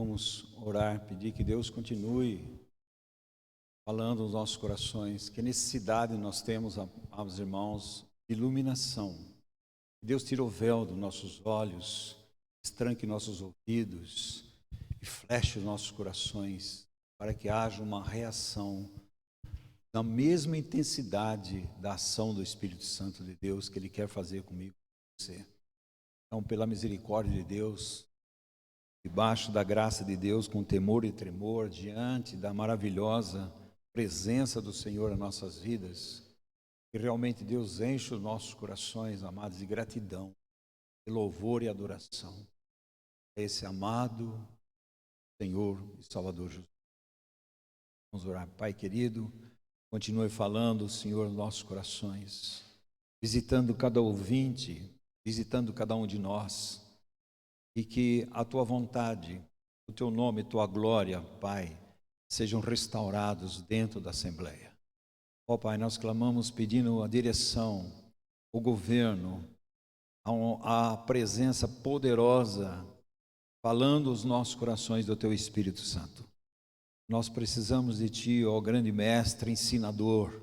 Vamos orar, pedir que Deus continue falando nos nossos corações. Que necessidade nós temos, amados irmãos, de iluminação. Deus tira o véu dos nossos olhos, estranque nossos ouvidos e fleche os nossos corações, para que haja uma reação na mesma intensidade da ação do Espírito Santo de Deus que Ele quer fazer comigo e com você. Então, pela misericórdia de Deus, debaixo da graça de Deus, com temor e tremor, diante da maravilhosa presença do Senhor nas nossas vidas, que realmente Deus enche os nossos corações, amados, de gratidão, de louvor e adoração a esse amado Senhor e Salvador Jesus. Vamos orar. Pai querido, continue falando, Senhor, nos nossos corações, visitando cada ouvinte, visitando cada um de nós, e que a Tua vontade, o Teu nome, Tua glória, Pai, sejam restaurados dentro da Assembleia. Ó Pai, nós clamamos pedindo a direção, o governo, a presença poderosa, falando os nossos corações do Teu Espírito Santo. Nós precisamos de Ti, ó grande Mestre, ensinador,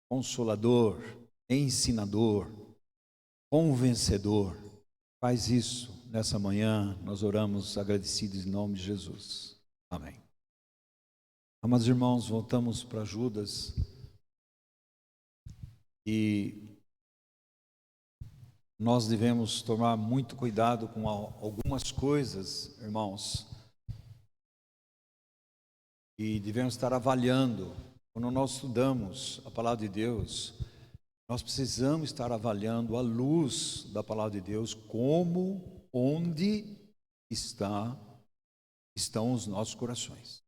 consolador, ensinador, convencedor. Faz isso nessa manhã, nós oramos agradecidos em nome de Jesus. Amém. Amados irmãos, voltamos para Judas e nós devemos tomar muito cuidado com algumas coisas, irmãos, e devemos estar avaliando. Quando nós estudamos a palavra de Deus, nós precisamos estar avaliando à luz da palavra de Deus onde estão os nossos corações.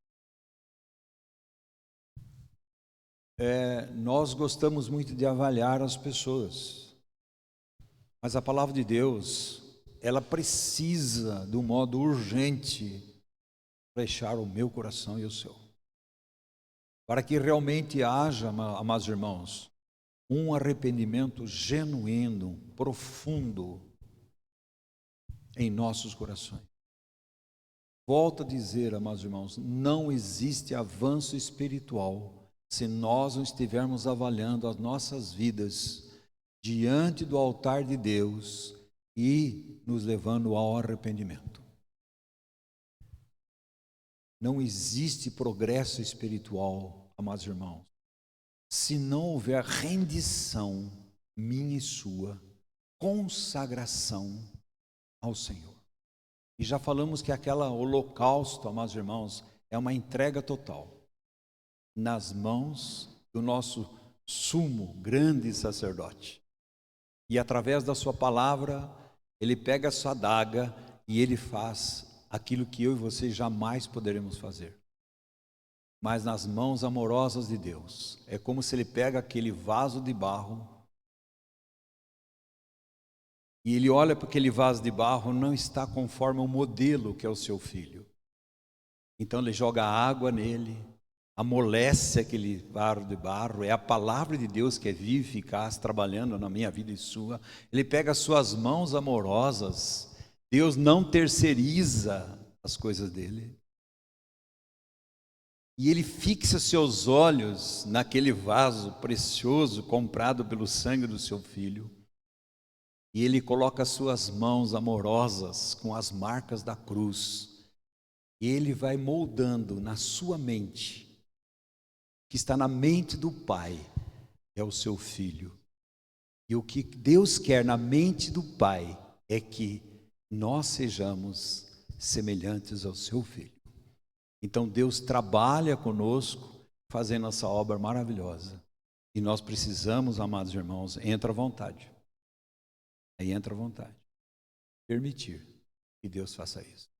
Nós gostamos muito de avaliar as pessoas, mas a palavra de Deus, ela precisa, de um modo urgente, fechar o meu coração e o seu, para que realmente haja, amados irmãos, um arrependimento genuíno, profundo em nossos corações. Volto a dizer, amados irmãos, não existe avanço espiritual se nós não estivermos avaliando as nossas vidas diante do altar de Deus e nos levando ao arrependimento. Não existe progresso espiritual, amados irmãos, se não houver rendição minha e sua, consagração ao Senhor. E já falamos que aquela holocausto, amados irmãos, é uma entrega total nas mãos do nosso sumo, grande sacerdote. E através da sua palavra, ele pega a sua adaga e ele faz aquilo que eu e você jamais poderemos fazer. Mas nas mãos amorosas de Deus, é como se ele pega aquele vaso de barro e ele olha para aquele vaso de barro, não está conforme o modelo que é o seu filho. Então ele joga água nele, amolece aquele vaso de barro, é a palavra de Deus que é viva e eficaz, trabalhando na minha vida e sua. Ele pega as suas mãos amorosas, Deus não terceiriza as coisas dele. E ele fixa seus olhos naquele vaso precioso, comprado pelo sangue do seu filho. E ele coloca as suas mãos amorosas com as marcas da cruz. E ele vai moldando na sua mente, que está na mente do Pai, é o seu filho. E o que Deus quer na mente do Pai é que nós sejamos semelhantes ao seu filho. Então Deus trabalha conosco, fazendo essa obra maravilhosa. E nós precisamos, amados irmãos, entra à vontade. Aí entra à vontade. Permitir que Deus faça isso.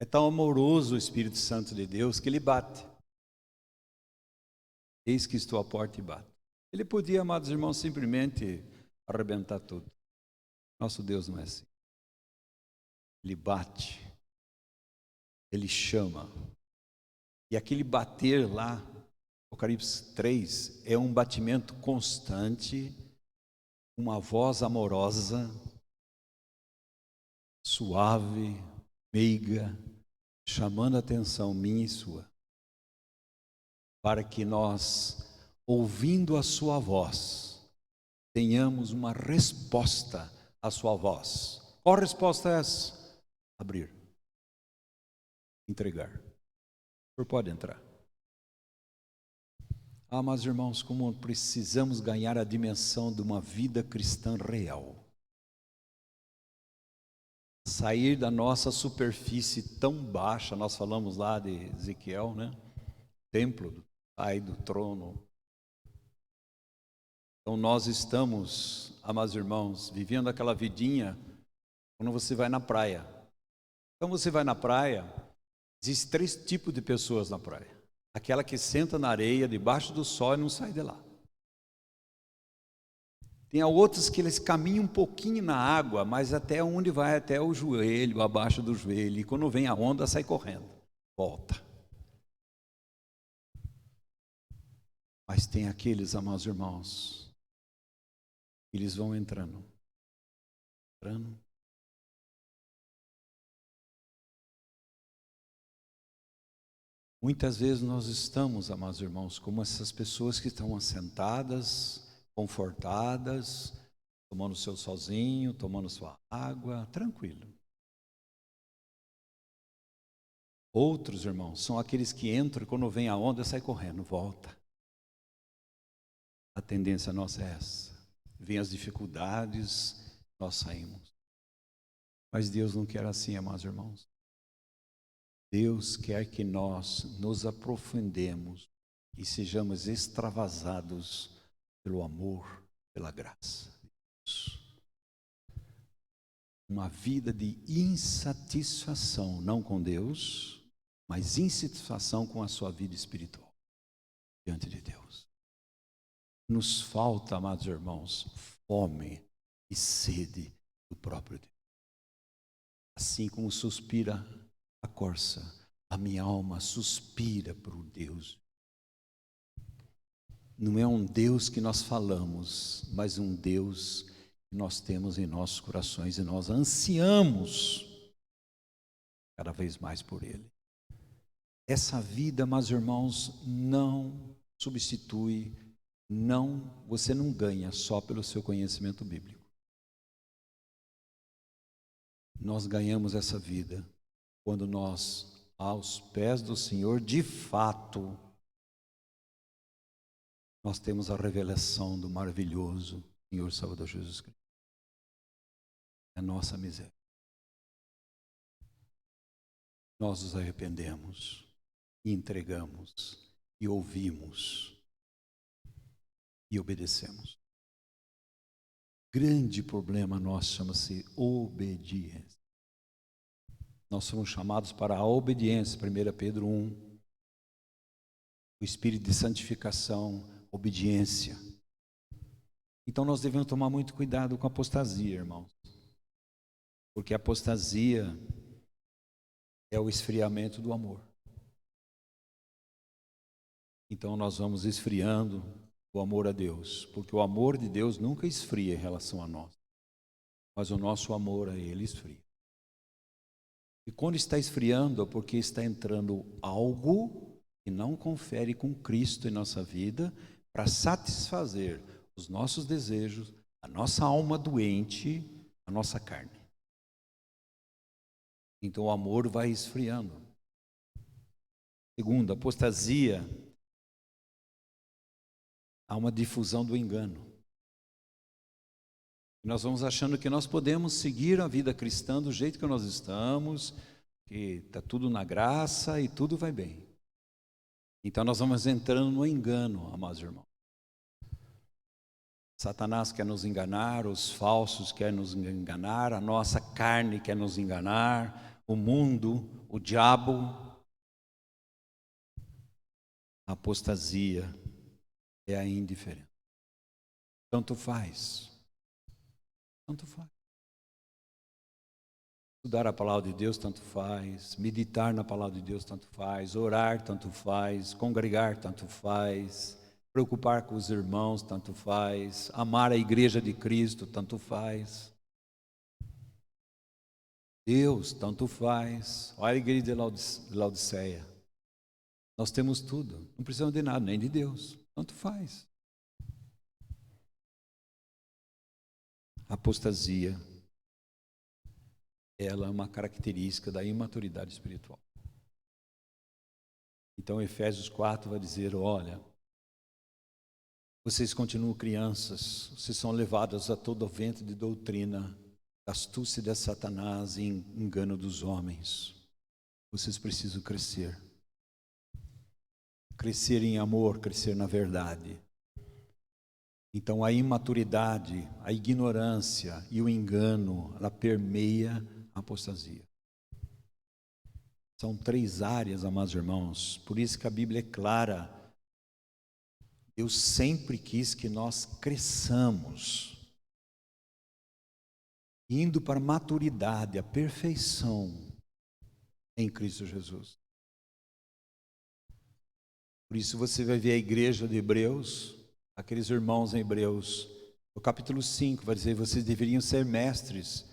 É tão amoroso o Espírito Santo de Deus que ele bate. Eis que estou à porta e bato. Ele podia, amados irmãos, simplesmente arrebentar tudo. Nosso Deus não é assim. Ele bate. Ele chama. E aquele bater lá, Apocalipse 3, é um batimento constante, uma voz amorosa, suave, meiga, chamando a atenção minha e sua, para que nós, ouvindo a sua voz, tenhamos uma resposta à sua voz. Qual resposta é essa? Abrir, entregar. O senhor pode entrar. Mas irmãos, como precisamos ganhar a dimensão de uma vida cristã real. Sair da nossa superfície tão baixa, nós falamos lá de Ezequiel, né? Templo do Pai do trono. Então nós estamos, amados irmãos, vivendo aquela vidinha quando você vai na praia. Então você vai na praia, existem 3 tipos de pessoas na praia. Aquela que senta na areia, debaixo do sol e não sai de lá. Tem outros que eles caminham um pouquinho na água, mas até onde vai, até o joelho, abaixo do joelho. E quando vem a onda, sai correndo, volta. Mas tem aqueles, amados irmãos, eles vão entrando. Muitas vezes nós estamos, amados irmãos, como essas pessoas que estão assentadas, confortadas, tomando seu sozinho, tomando sua água, tranquilo. Outros, irmãos, são aqueles que entram e quando vem a onda, sai correndo, volta. A tendência nossa é essa. Vem as dificuldades, nós saímos. Mas Deus não quer assim, amados irmãos. Deus quer que nós nos aprofundemos e sejamos extravasados pelo amor, pela graça de Deus. Uma vida de insatisfação, não com Deus, mas insatisfação com a sua vida espiritual diante de Deus. Nos falta, amados irmãos, fome e sede do próprio Deus. Assim como suspira a corça, a minha alma suspira por um Deus. Não é um Deus que nós falamos, mas um Deus que nós temos em nossos corações e nós ansiamos cada vez mais por Ele. Essa vida, meus irmãos, não substitui, você não ganha só pelo seu conhecimento bíblico. Nós ganhamos essa vida quando nós, aos pés do Senhor, de fato, nós temos a revelação do maravilhoso Senhor Salvador Jesus Cristo. É a nossa miséria. Nós nos arrependemos, e entregamos, e ouvimos, e obedecemos. Grande problema nosso chama-se obediência. Nós somos chamados para a obediência, 1 Pedro 1. O espírito de santificação, obediência. Então nós devemos tomar muito cuidado com a apostasia, irmãos. Porque a apostasia é o esfriamento do amor. Então nós vamos esfriando o amor a Deus, porque o amor de Deus nunca esfria em relação a nós, mas o nosso amor a Ele esfria. E quando está esfriando é porque está entrando algo que não confere com Cristo em nossa vida para satisfazer os nossos desejos, a nossa alma doente, a nossa carne. Então o amor vai esfriando. Segundo, apostasia, há uma difusão do engano. Nós vamos achando que nós podemos seguir a vida cristã do jeito que nós estamos, que está tudo na graça e tudo vai bem. Então nós vamos entrando no engano, amados irmãos. Satanás quer nos enganar, os falsos querem nos enganar, a nossa carne quer nos enganar, o mundo, o diabo. A apostasia é a indiferença. Tanto faz. Tanto faz. Estudar a palavra de Deus, tanto faz. Meditar na palavra de Deus, tanto faz. Orar, tanto faz. Congregar, tanto faz. Preocupar com os irmãos, tanto faz. Amar a igreja de Cristo, tanto faz. Deus, tanto faz. Olha a igreja de Laodiceia. Nós temos tudo, não precisamos de nada, nem de Deus, tanto faz. A apostasia, ela é uma característica da imaturidade espiritual. Então Efésios 4 vai dizer, olha, vocês continuam crianças, vocês são levados a todo o vento de doutrina, astúcia de Satanás e engano dos homens. Vocês precisam crescer. Crescer em amor, crescer na verdade. Então a imaturidade, a ignorância e o engano, ela permeia a apostasia. São 3 áreas, amados irmãos, por isso que a Bíblia é clara. Deus sempre quis que nós cresçamos, indo para a maturidade, a perfeição em Cristo Jesus. Por isso você vai ver a igreja de Hebreus, aqueles irmãos em Hebreus, no capítulo 5, vai dizer, vocês deveriam ser mestres,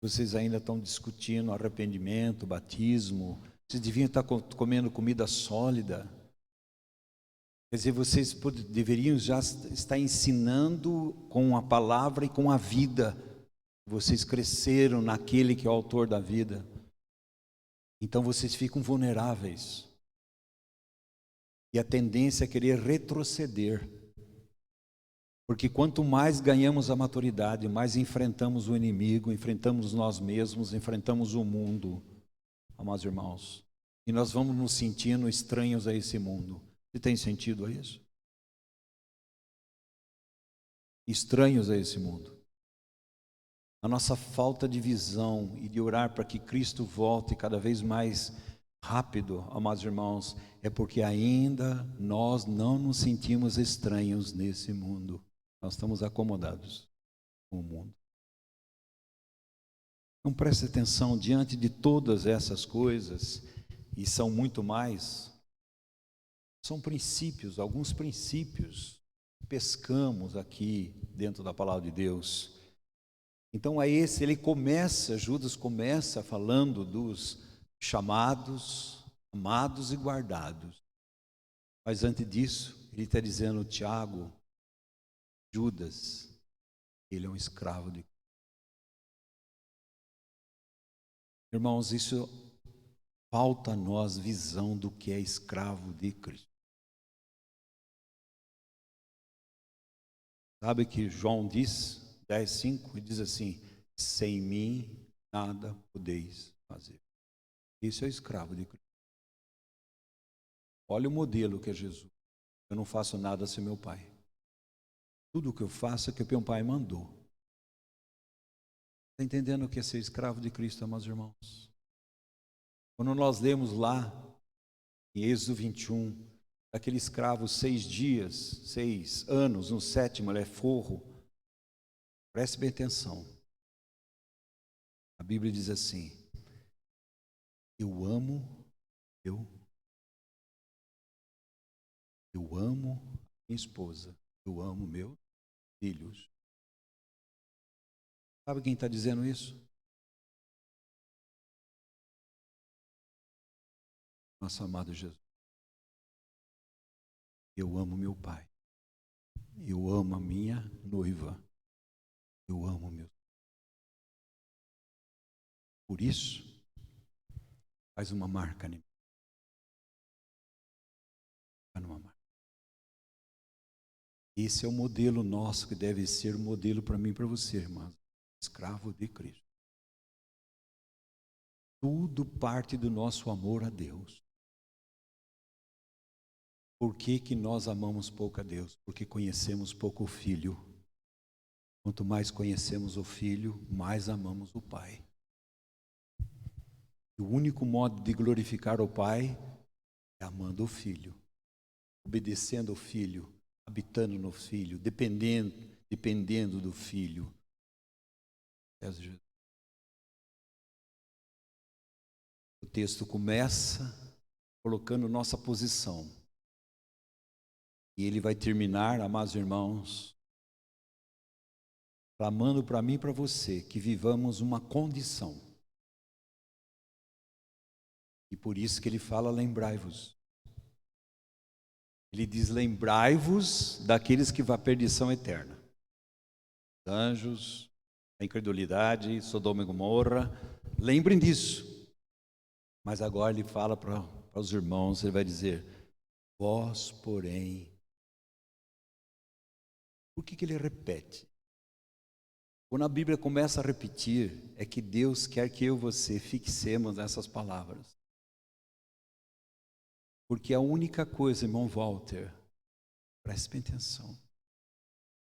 vocês ainda estão discutindo arrependimento, batismo, vocês deviam estar comendo comida sólida. Quer dizer, vocês deveriam já estar ensinando com a palavra e com a vida. Vocês cresceram naquele que é o autor da vida. Então vocês ficam vulneráveis. E a tendência é querer retroceder. Porque quanto mais ganhamos a maturidade, mais enfrentamos o inimigo, enfrentamos nós mesmos, enfrentamos o mundo, amados irmãos. E nós vamos nos sentindo estranhos a esse mundo. Você tem sentido a isso? Estranhos a esse mundo. A nossa falta de visão e de orar para que Cristo volte cada vez mais rápido, amados irmãos, é porque ainda nós não nos sentimos estranhos nesse mundo. Nós estamos acomodados com o mundo. Então preste atenção, diante de todas essas coisas, e são muito mais, são princípios, alguns princípios que pescamos aqui dentro da palavra de Deus. Então ele começa, Judas começa falando dos chamados, amados e guardados. Mas antes disso, ele está dizendo, Tiago, Judas, ele é um escravo de Cristo. Irmãos, isso falta a nós visão do que é escravo de Cristo. Sabe que João diz, 10:5, diz assim, sem mim nada podeis fazer. Isso é escravo de Cristo. Olha o modelo que é Jesus. Eu não faço nada sem meu Pai. Tudo o que eu faço é que o meu Pai mandou. Está entendendo o que é ser escravo de Cristo, amados irmãos? Quando nós lemos lá, em Êxodo 21, aquele escravo 6 anos, no 7º ele é forro. Preste bem atenção. A Bíblia diz assim, eu amo minha esposa, eu amo meus filhos. Sabe quem está dizendo isso? Nosso amado Jesus. Eu amo meu pai. Eu amo a minha noiva. Eu amo meu. Por isso, faz uma marca em mim. Faz uma marca. Esse é o modelo nosso que deve ser o modelo para mim e para você, irmão. Escravo de Cristo. Tudo parte do nosso amor a Deus. Por que que nós amamos pouco a Deus? Porque conhecemos pouco o Filho. Quanto mais conhecemos o Filho, mais amamos o Pai. E o único modo de glorificar o Pai é amando o Filho, obedecendo ao Filho, habitando no Filho, dependendo do Filho. O texto começa colocando nossa posição. E ele vai terminar, amados irmãos, clamando para mim e para você que vivamos uma condição. por isso que ele fala: lembrai-vos. Ele diz: lembrai-vos daqueles que vão à perdição eterna. Os anjos, a incredulidade, Sodoma e Gomorra. Lembrem disso. Mas agora ele fala para os irmãos, ele vai dizer: vós, porém. Por que ele repete? Quando a Bíblia começa a repetir, é que Deus quer que eu e você fixemos nessas palavras. Porque a única coisa, irmão Walter, preste bem atenção,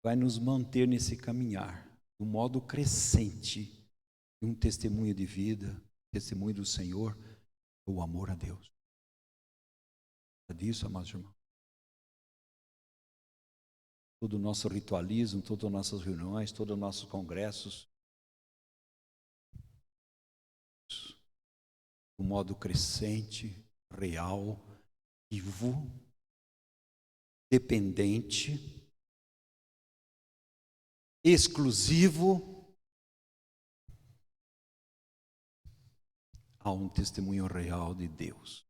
vai nos manter nesse caminhar, de um modo crescente, de um testemunho de vida, testemunho do Senhor, o amor a Deus. É disso, amados irmãos. Todo o nosso ritualismo, todas as nossas reuniões, todos os nossos congressos, de um modo crescente, real, vivo, dependente, exclusivo, a um testemunho real de Deus.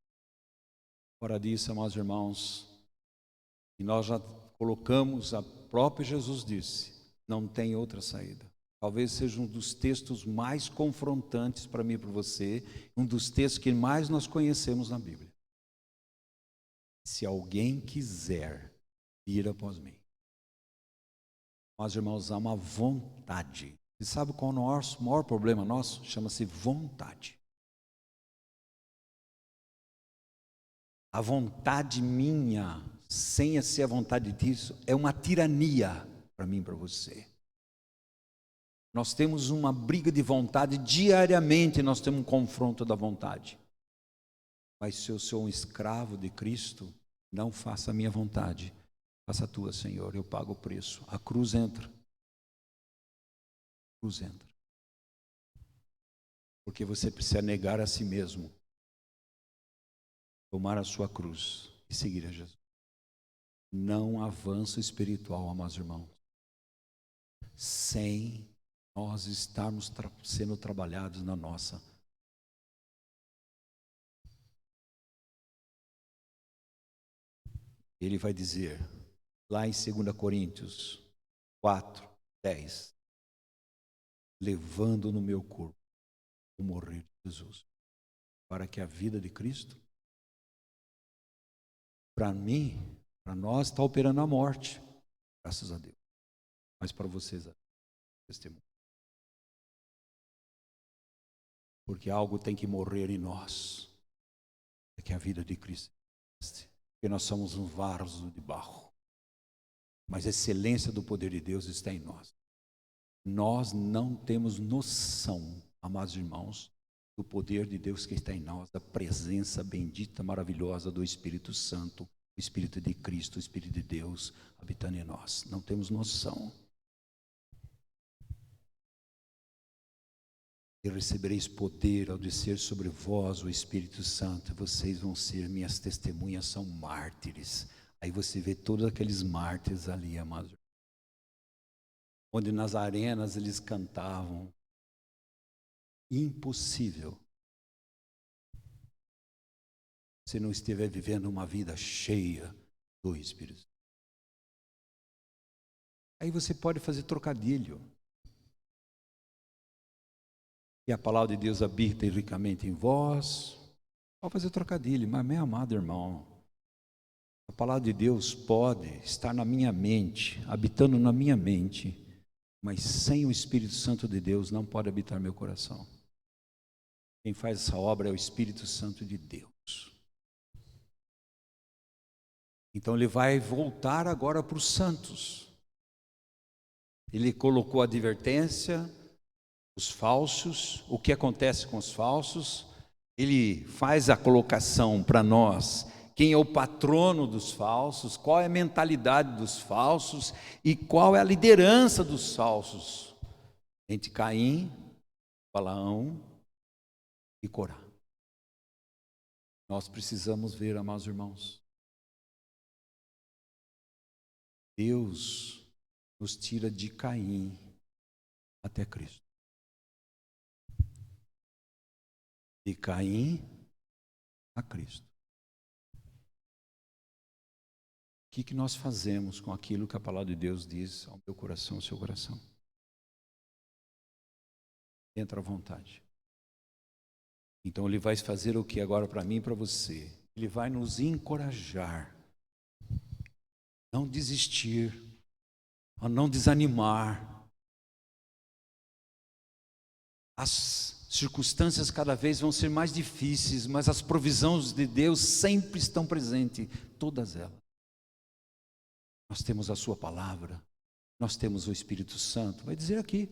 Fora disso, amados irmãos, e nós já colocamos, a própria Jesus disse, não tem outra saída. Talvez seja um dos textos mais confrontantes para mim e para você, um dos textos que mais nós conhecemos na Bíblia. Se alguém quiser vir após mim. Nós, irmãos, há uma vontade. E sabe qual é o maior problema nosso? Chama-se vontade. A vontade minha, sem ser a vontade disso, é uma tirania para mim e para você. Nós temos uma briga de vontade, diariamente nós temos um confronto da vontade. Mas se eu sou um escravo de Cristo, não faça a minha vontade, faça a tua, Senhor, eu pago o preço. A cruz entra. A cruz entra. Porque você precisa negar a si mesmo, tomar a sua cruz e seguir a Jesus. Não há avanço espiritual, amados irmãos, sem nós estarmos sendo trabalhados na nossa. Ele vai dizer, lá em 2 Coríntios 4, 10, levando no meu corpo o morrer de Jesus, para que a vida de Cristo, para mim, para nós, está operando a morte, graças a Deus, mas para vocês, testemunho. Porque algo tem que morrer em nós, é que a vida de Cristo existe. Porque nós somos um vaso de barro, mas a excelência do poder de Deus está em nós. Nós não temos noção, amados irmãos, do poder de Deus que está em nós, da presença bendita, maravilhosa do Espírito Santo, o Espírito de Cristo, o Espírito de Deus habitando em nós. Não temos noção. E recebereis poder ao descer sobre vós o Espírito Santo, vocês vão ser minhas testemunhas, são mártires. Aí você vê todos aqueles mártires ali, amados, onde nas arenas eles cantavam, impossível, se não estiver vivendo uma vida cheia do Espírito. Aí você pode fazer trocadilho. E a palavra de Deus habita ricamente em vós. Pode fazer trocadilho, mas meu amado irmão, a palavra de Deus pode estar na minha mente, habitando na minha mente, mas sem o Espírito Santo de Deus não pode habitar meu coração. Quem faz essa obra é o Espírito Santo de Deus. Então ele vai voltar agora para os santos. Ele colocou a advertência, os falsos, o que acontece com os falsos, ele faz a colocação para nós, quem é o patrono dos falsos, qual é a mentalidade dos falsos e qual é a liderança dos falsos, entre Caim, Balaão e Corá. Nós precisamos ver, amados irmãos, Deus nos tira de Caim até Cristo. De Caim a Cristo. O que nós fazemos com aquilo que a palavra de Deus diz ao meu coração, ao seu coração? Entra à vontade. Então Ele vai fazer o que agora para mim e para você? Ele vai nos encorajar, não desistir, a não desanimar. As circunstâncias cada vez vão ser mais difíceis, mas as provisões de Deus sempre estão presentes, todas elas. Nós temos a sua palavra, nós temos o Espírito Santo, vai dizer aqui.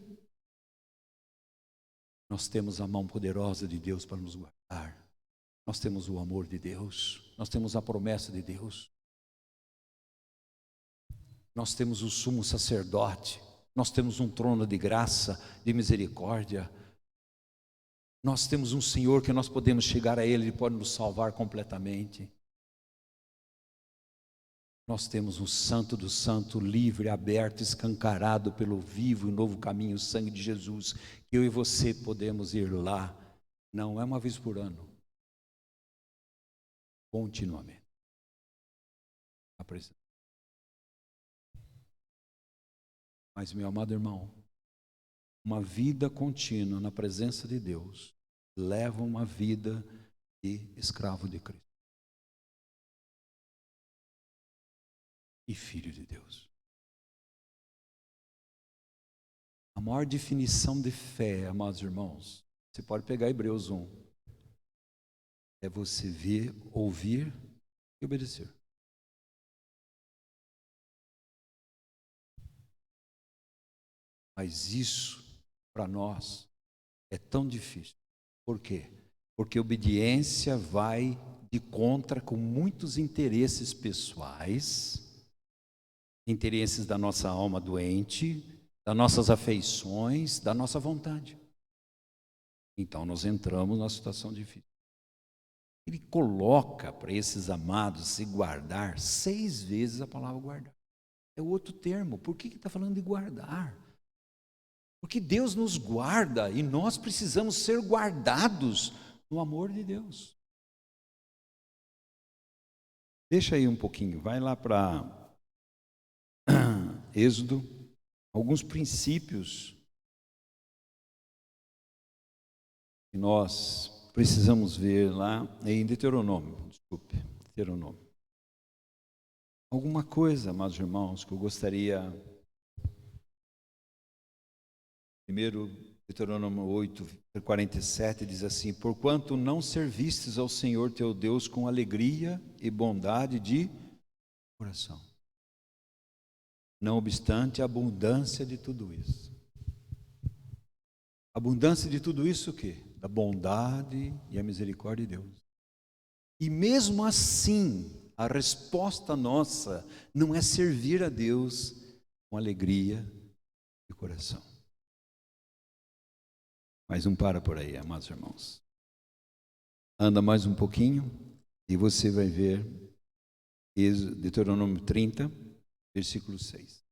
Nós temos a mão poderosa de Deus para nos guardar. Nós temos o amor de Deus, nós temos a promessa de Deus. Nós temos o sumo sacerdote, nós temos um trono de graça, de misericórdia. Nós temos um Senhor que nós podemos chegar a Ele, Ele pode nos salvar completamente. Nós temos um Santo do Santo, livre, aberto, escancarado pelo vivo e novo caminho, o sangue de Jesus, que eu e você podemos ir lá, não é uma vez por ano, continuamente. Mas, meu amado irmão, uma vida contínua na presença de Deus leva uma vida de escravo de Cristo e filho de Deus. A maior definição de fé, amados irmãos, você pode pegar Hebreus 1, é você ver, ouvir e obedecer. Mas isso, para nós, é tão difícil. Por quê? Porque obediência vai de contra com muitos interesses pessoais, interesses da nossa alma doente, das nossas afeições, da nossa vontade. Então nós entramos numa situação difícil. Ele coloca para esses amados se guardar 6 vezes a palavra guardar. É outro termo. Por que está falando de guardar? Porque Deus nos guarda e nós precisamos ser guardados no amor de Deus. Deixa aí um pouquinho, vai lá para Êxodo, alguns princípios que nós precisamos ver lá em Deuteronômio, Deuteronômio. Alguma coisa, amados irmãos, que eu gostaria. Primeiro, Deuteronômio 8, 47 diz assim: porquanto não servistes ao Senhor teu Deus com alegria e bondade de coração, não obstante a abundância de tudo isso. Abundância de tudo isso o quê? Da bondade e a misericórdia de Deus. E mesmo assim, a resposta nossa não é servir a Deus com alegria de coração. Mas não para por aí, amados irmãos. Anda mais um pouquinho e você vai ver Deuteronômio 30, versículo 6.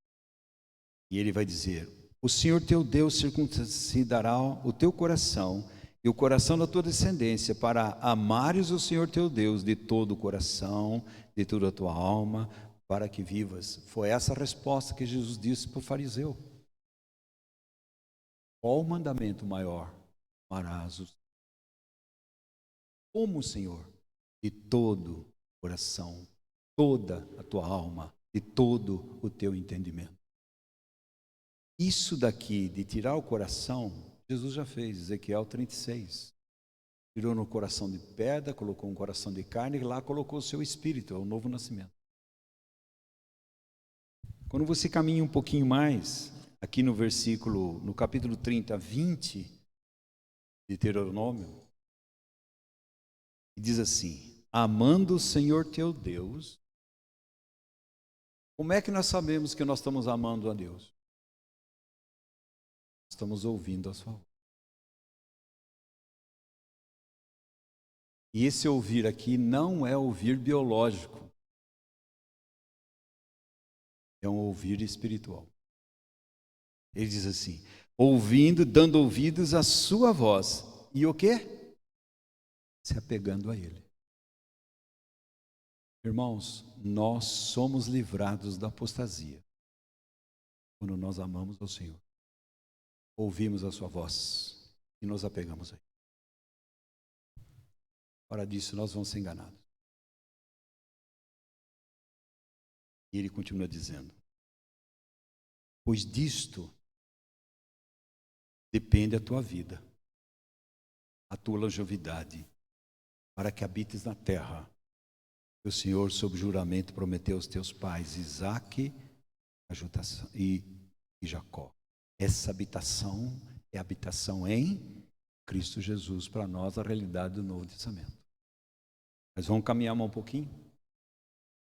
E ele vai dizer: o Senhor teu Deus circuncidará o teu coração e o coração da tua descendência, para amares o Senhor teu Deus de todo o coração, de toda a tua alma, para que vivas. Foi essa a resposta que Jesus disse para o fariseu. Qual o mandamento maior? Amarás o Senhor. Como o Senhor? De todo o coração, toda a tua alma, de todo o teu entendimento. Isso daqui de tirar o coração, Jesus já fez, Ezequiel 36. Tirou no coração de pedra, colocou um coração de carne e lá colocou o seu espírito, é o novo nascimento. Quando você caminha um pouquinho mais, aqui no versículo, no capítulo 30, 20 de Deuteronômio, diz assim: amando o Senhor teu Deus. Como é que nós sabemos que nós estamos amando a Deus? Estamos ouvindo a sua voz. E esse ouvir aqui não é ouvir biológico. É um ouvir espiritual. Ele diz assim: ouvindo, dando ouvidos à sua voz. E o quê? Se apegando a Ele. Irmãos, nós somos livrados da apostasia quando nós amamos ao Senhor, ouvimos a sua voz e nos apegamos a Ele. Fora disso, nós vamos ser enganados. E ele continua dizendo: pois disto depende a tua vida, a tua longevidade, para que habites na terra que o Senhor, sob juramento, prometeu aos teus pais, Isaque e Jacó. Essa habitação é habitação em Cristo Jesus, para nós a realidade do Novo Testamento. Mas vamos caminhar um pouquinho.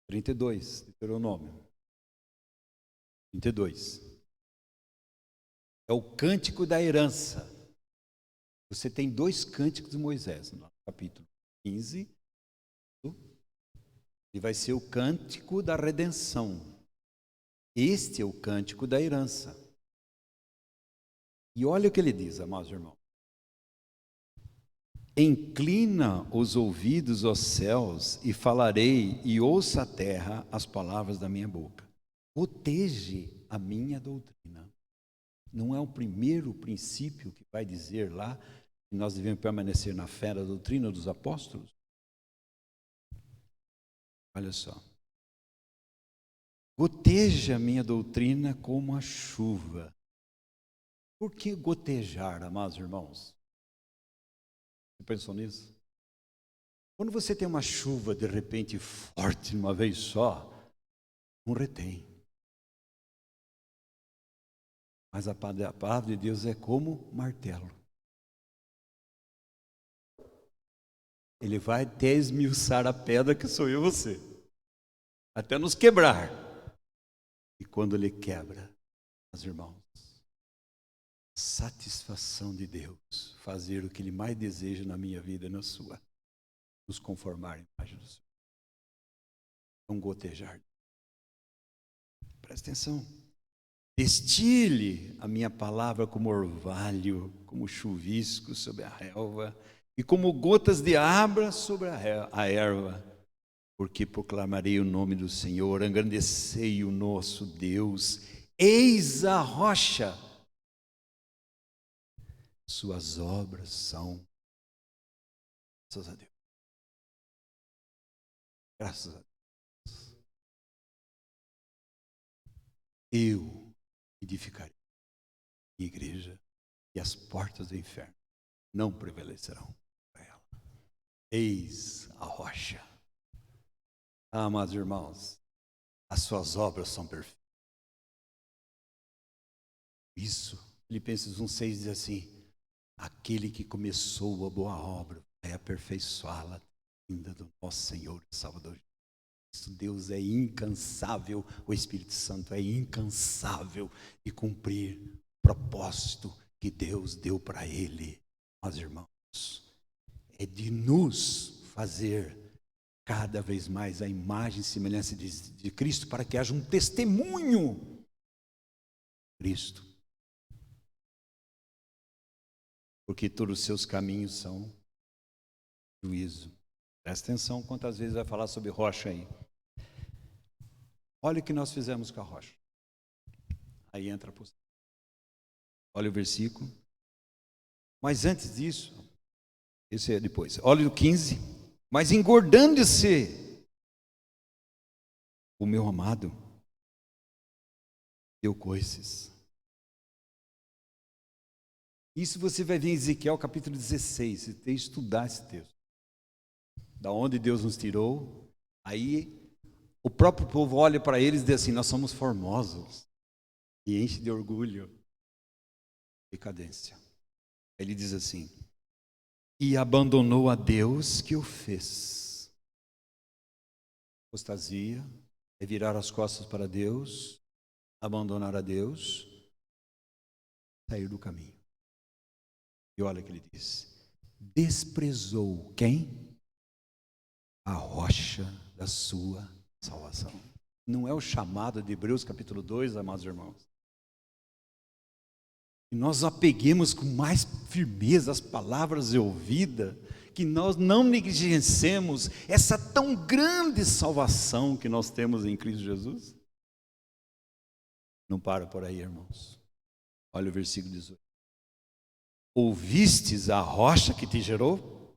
32, Deuteronômio 32. É o cântico da herança. Você tem 2 cânticos de Moisés, no capítulo 15. E vai ser o cântico da redenção. Este é o cântico da herança. E olha o que ele diz, amados irmãos. Inclina os ouvidos aos céus e falarei, e ouça a terra as palavras da minha boca. Proteja a minha doutrina. Não é o primeiro princípio que vai dizer lá que nós devemos permanecer na fé da doutrina dos apóstolos? Olha só. Goteja a minha doutrina como a chuva. Por que gotejar, amados irmãos? Você pensou nisso? Quando você tem uma chuva de repente forte, de uma vez só, não retém. Mas a palavra de Deus é como martelo. Ele vai até esmiuçar a pedra que sou eu e você. Até nos quebrar. E quando ele quebra, meus irmãos, satisfação de Deus, fazer o que Ele mais deseja na minha vida e na sua, nos conformar à imagem do Senhor. Não gotejar. Presta atenção. Destile a minha palavra como orvalho, como chuvisco sobre a relva, e como gotas de abra sobre a erva, porque proclamarei o nome do Senhor, engrandecei o nosso Deus, eis a rocha. Suas obras são, graças a Deus, graças a Deus, eu edificarei a igreja e as portas do inferno não prevalecerão para ela. Eis a rocha. Ah, amados irmãos, as suas obras são perfeitas. Isso, Filipenses 1,6 diz assim: aquele que começou a boa obra vai aperfeiçoá-la ainda do nosso Senhor e Salvador Jesus. Deus é incansável, o Espírito Santo é incansável de cumprir o propósito que Deus deu para ele. Meus irmãos, é de nos fazer cada vez mais a imagem e semelhança de Cristo, para que haja um testemunho de Cristo. Porque todos os seus caminhos são juízo. Presta atenção quantas vezes vai falar sobre rocha aí. Olha o que nós fizemos com a rocha. Aí entra a postura. Olha o versículo. Mas antes disso, esse é depois. Olha o 15. Mas engordando-se o meu amado deu coices. Isso você vai ver em Ezequiel capítulo 16, você tem que estudar esse texto. Da onde Deus nos tirou, aí o próprio povo olha para eles e diz assim: nós somos formosos, e enche de orgulho, decadência. Ele diz assim: e abandonou a Deus que o fez. Apostasia é virar as costas para Deus, abandonar a Deus, sair do caminho. E olha o que ele diz: desprezou quem? A rocha da sua salvação. Não é o chamado de Hebreus capítulo 2, amados irmãos? E nós apeguemos com mais firmeza as palavras ouvidas, que nós não negligenciemos essa tão grande salvação que nós temos em Cristo Jesus? Não para por aí, irmãos. Olha o versículo 18. Ouvistes a rocha que te gerou?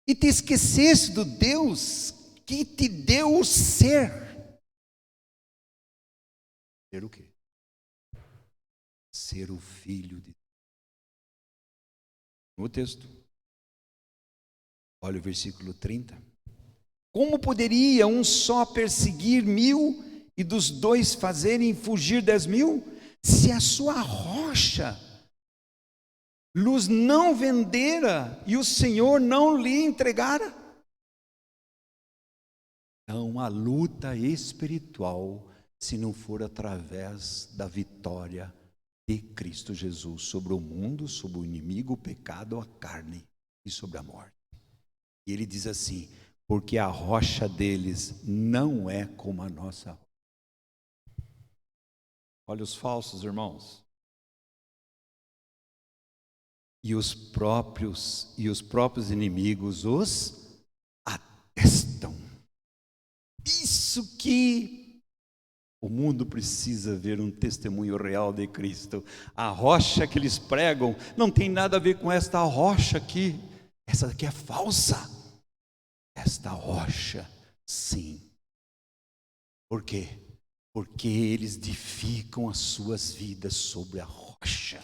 E te esqueceste do Deus que te deu o ser. Ser o quê? Ser o Filho de Deus. No texto. Olha o versículo 30. Como poderia um só perseguir 1000 e dos dois fazerem fugir 10.000? Se a sua rocha luz não vendera e o Senhor não lhe entregara? Então a luta espiritual, se não for através da vitória de Cristo Jesus sobre o mundo, sobre o inimigo, o pecado, a carne e sobre a morte. E ele diz assim: porque a rocha deles não é como a nossa rocha. Olha os falsos, irmãos. E os próprios inimigos os atestam. Isso que o mundo precisa ver, um testemunho real de Cristo. A rocha que eles pregam não tem nada a ver com esta rocha aqui. Essa daqui é falsa. Esta rocha, sim. Por quê? Porque eles edificam as suas vidas sobre a rocha.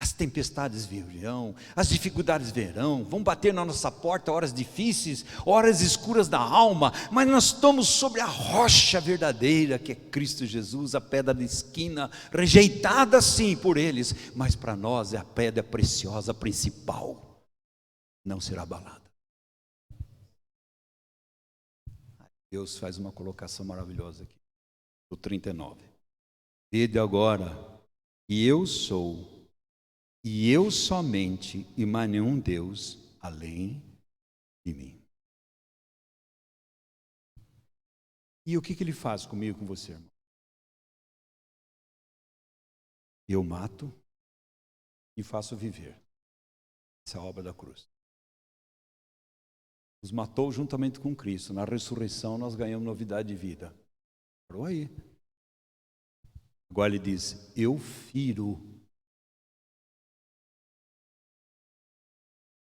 As tempestades virão, as dificuldades virão, vão bater na nossa porta, horas difíceis, horas escuras da alma, mas nós estamos sobre a rocha verdadeira, que é Cristo Jesus, a pedra da esquina, rejeitada sim por eles, mas para nós é a pedra preciosa principal, não será abalada. Deus faz uma colocação maravilhosa aqui, no 39. Vede agora, e eu sou, e eu somente, e mais nenhum Deus além de mim. E o que ele faz comigo e com você, irmão? Eu mato e faço viver. Essa é a obra da cruz. Nos matou juntamente com Cristo. Na ressurreição nós ganhamos novidade de vida. Parou aí. Agora ele diz: eu firo.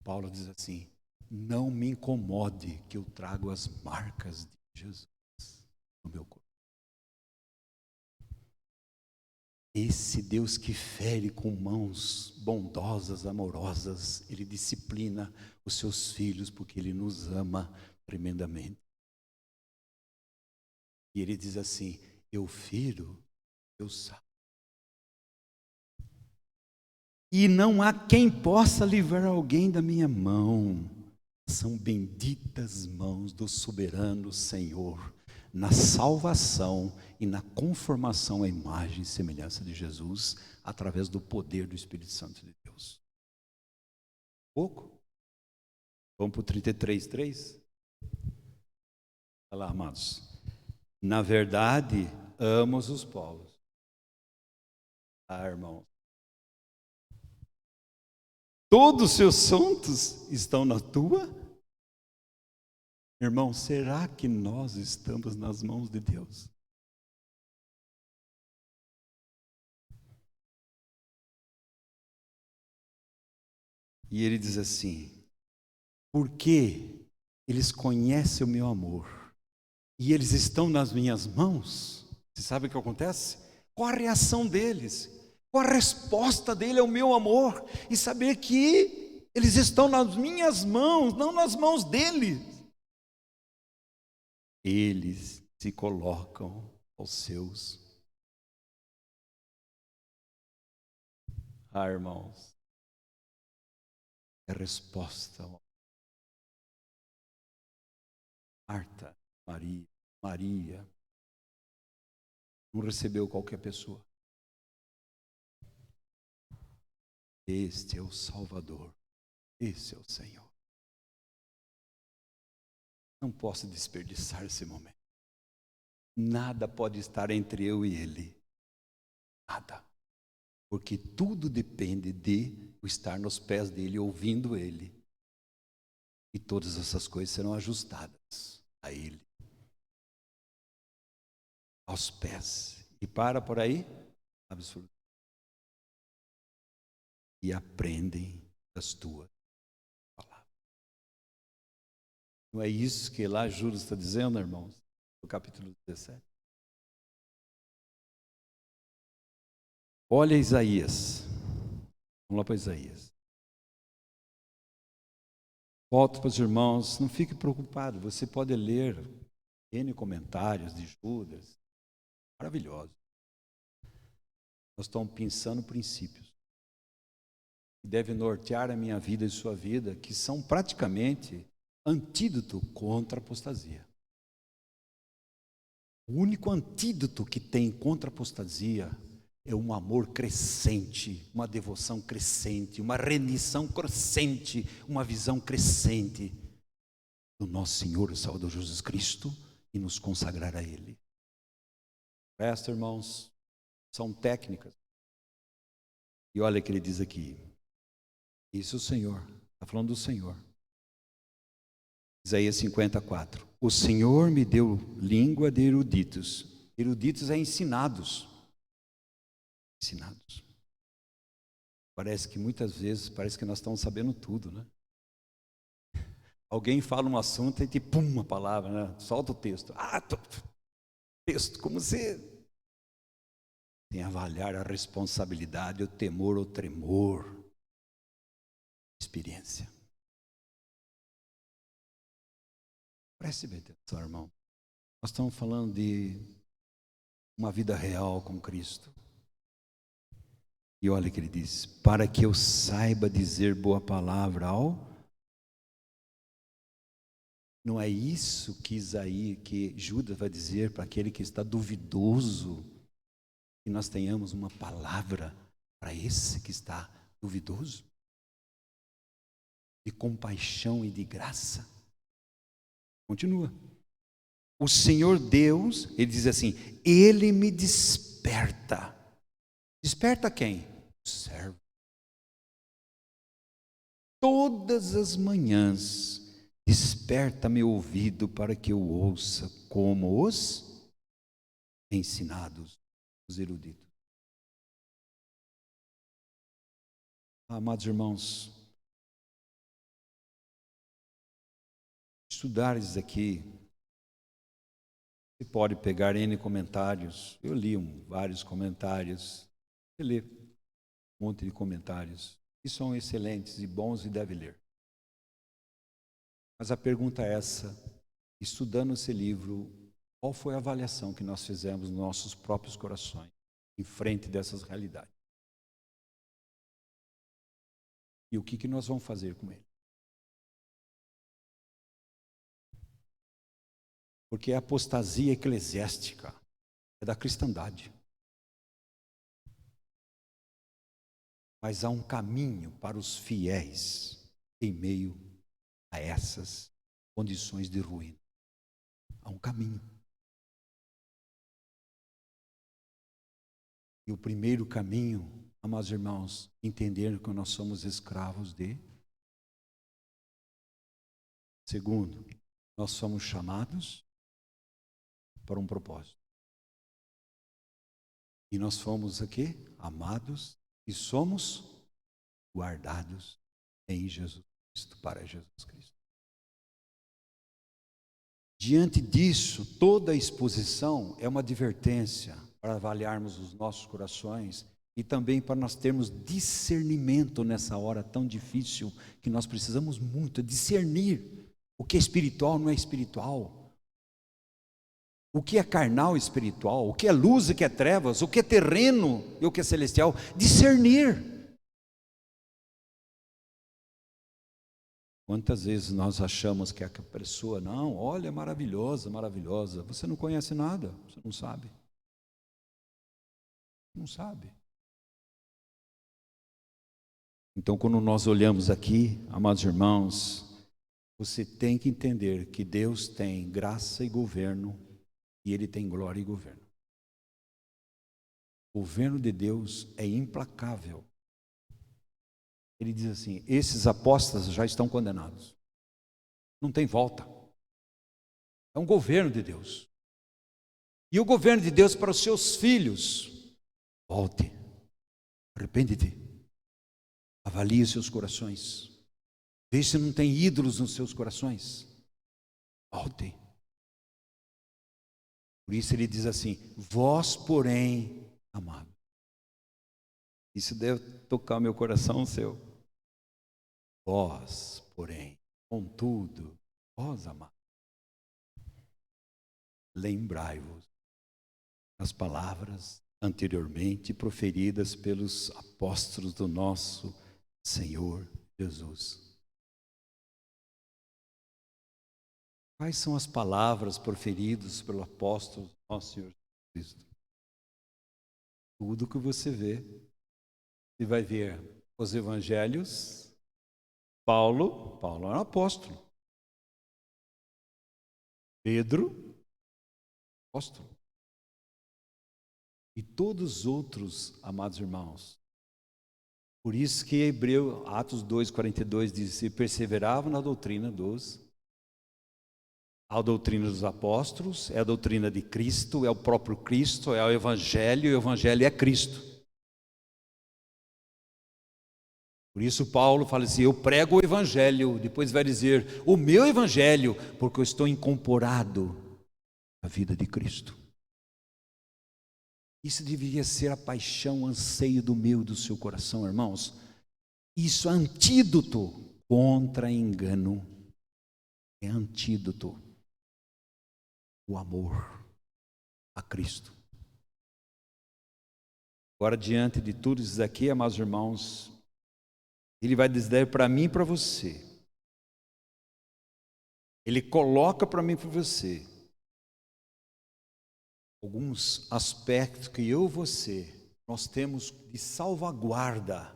Paulo diz assim: não me incomode que eu trago as marcas de Jesus no meu corpo. Esse Deus que fere com mãos bondosas, amorosas, Ele disciplina os seus filhos porque Ele nos ama tremendamente. E Ele diz assim: eu firo, eu salvo. E não há quem possa livrar alguém da minha mão. São benditas mãos do soberano Senhor, na salvação e na conformação à imagem e semelhança de Jesus, através do poder do Espírito Santo de Deus. Pouco? Vamos para o 33:3? Olha lá, amados. Na verdade, amos os povos. Ah, irmão. Todos os seus santos estão na tua. Irmão, será que nós estamos nas mãos de Deus? E ele diz assim: porque eles conhecem o meu amor e eles estão nas minhas mãos. Você sabe o que acontece? Qual a reação deles? Qual a resposta dele ao meu amor? E saber que eles estão nas minhas mãos, não nas mãos dele. Eles se colocam aos seus. Ah, irmãos, é resposta. Marta, Maria, não recebeu qualquer pessoa. Este é o Salvador, esse é o Senhor. Não posso desperdiçar esse momento. Nada pode estar entre eu e Ele. Nada. Porque tudo depende de o estar nos pés dele, ouvindo ele. E todas essas coisas serão ajustadas a ele, aos pés. E para por aí, absolutamente. E aprendem das tuas palavras. Não é isso que lá Judas está dizendo, irmãos? No capítulo 17. Olha Isaías. Vamos lá para Isaías. Volto para os irmãos, não fique preocupado, você pode ler N comentários de Judas, maravilhoso. Nós estamos pensando princípios que devem nortear a minha vida e sua vida, que são praticamente antídoto contra a apostasia. O único antídoto que tem contra a apostasia é um amor crescente, uma devoção crescente, uma rendição crescente, uma visão crescente do nosso Senhor e Salvador Jesus Cristo e nos consagrar a Ele. O resto, irmãos, são técnicas. E olha o que ele diz aqui. Isso o Senhor, está falando do Senhor. Isaías 54. O Senhor me deu língua de eruditos. Eruditos é ensinados. Ensinados. Parece que muitas vezes, parece que nós estamos sabendo tudo, né? Alguém fala um assunto e pum, uma palavra, né? Solta o texto. Texto, como você tem a avaliar a responsabilidade, o temor, o tremor, experiência. Preste bem atenção, irmão. Nós estamos falando de uma vida real com Cristo. E olha o que ele diz: para que eu saiba dizer boa palavra ao... Não é isso que que Judas vai dizer para aquele que está duvidoso, que nós tenhamos uma palavra para esse que está duvidoso, de compaixão e de graça. Continua. O Senhor Deus, ele diz assim, Ele me desperta. Desperta quem? O servo. Todas as manhãs, desperta meu ouvido para que eu ouça como os ensinados, os eruditos. Amados irmãos, estudar isso aqui, você pode pegar N comentários. Eu li vários comentários. Você lê um monte de comentários que são excelentes e bons e deve ler. Mas a pergunta é essa: estudando esse livro, qual foi a avaliação que nós fizemos nos nossos próprios corações em frente dessas realidades? E o que nós vamos fazer com ele? Porque a apostasia eclesiástica é da cristandade. Mas há um caminho para os fiéis em meio a essas condições de ruína. Há um caminho. E o primeiro caminho, amados irmãos, entender que nós somos escravos de. Segundo, nós somos chamados para um propósito. E nós fomos aqui amados e somos guardados em Jesus Cristo, para Jesus Cristo. Diante disso, toda a exposição é uma advertência para avaliarmos os nossos corações e também para nós termos discernimento nessa hora tão difícil que nós precisamos muito discernir o que é espiritual não é espiritual. O que é carnal e espiritual, o que é luz e o que é trevas, o que é terreno e o que é celestial, discernir. Quantas vezes nós achamos que a pessoa, não, olha, é maravilhosa, maravilhosa, você não conhece nada, você não sabe. Não sabe. Então, quando nós olhamos aqui, amados irmãos, você tem que entender que Deus tem graça e governo, e Ele tem glória e governo. O governo de Deus é implacável. Ele diz assim: esses apóstatas já estão condenados. Não tem volta. É um governo de Deus. E o governo de Deus para os seus filhos: volte, arrepende-te, avalie os seus corações, veja se não tem ídolos nos seus corações, volte. Por isso ele diz assim: vós, porém, amado. Isso deve tocar meu coração, seu. Vós, porém, contudo, vós, amado, lembrai-vos as palavras anteriormente proferidas pelos apóstolos do nosso Senhor Jesus. Quais são as palavras proferidas pelo apóstolo do nosso Senhor Jesus? Tudo que você vê. Você vai ver os evangelhos. Paulo era um apóstolo. Pedro, apóstolo. E todos os outros, amados irmãos. Por isso que Atos 2:42 diz: se perseveravam na doutrina a doutrina dos apóstolos, é a doutrina de Cristo, é o próprio Cristo, é o Evangelho, e o Evangelho é Cristo. Por isso Paulo fala assim: eu prego o Evangelho, depois vai dizer, o meu Evangelho, porque eu estou incorporado à vida de Cristo. Isso deveria ser a paixão, o anseio do meu e do seu coração, irmãos. Isso é antídoto contra engano. É antídoto. O amor a Cristo. Agora, diante de tudo isso aqui, amados irmãos, ele vai dizer para mim e para você. Ele coloca para mim e para você alguns aspectos que eu e você, nós temos de salvaguarda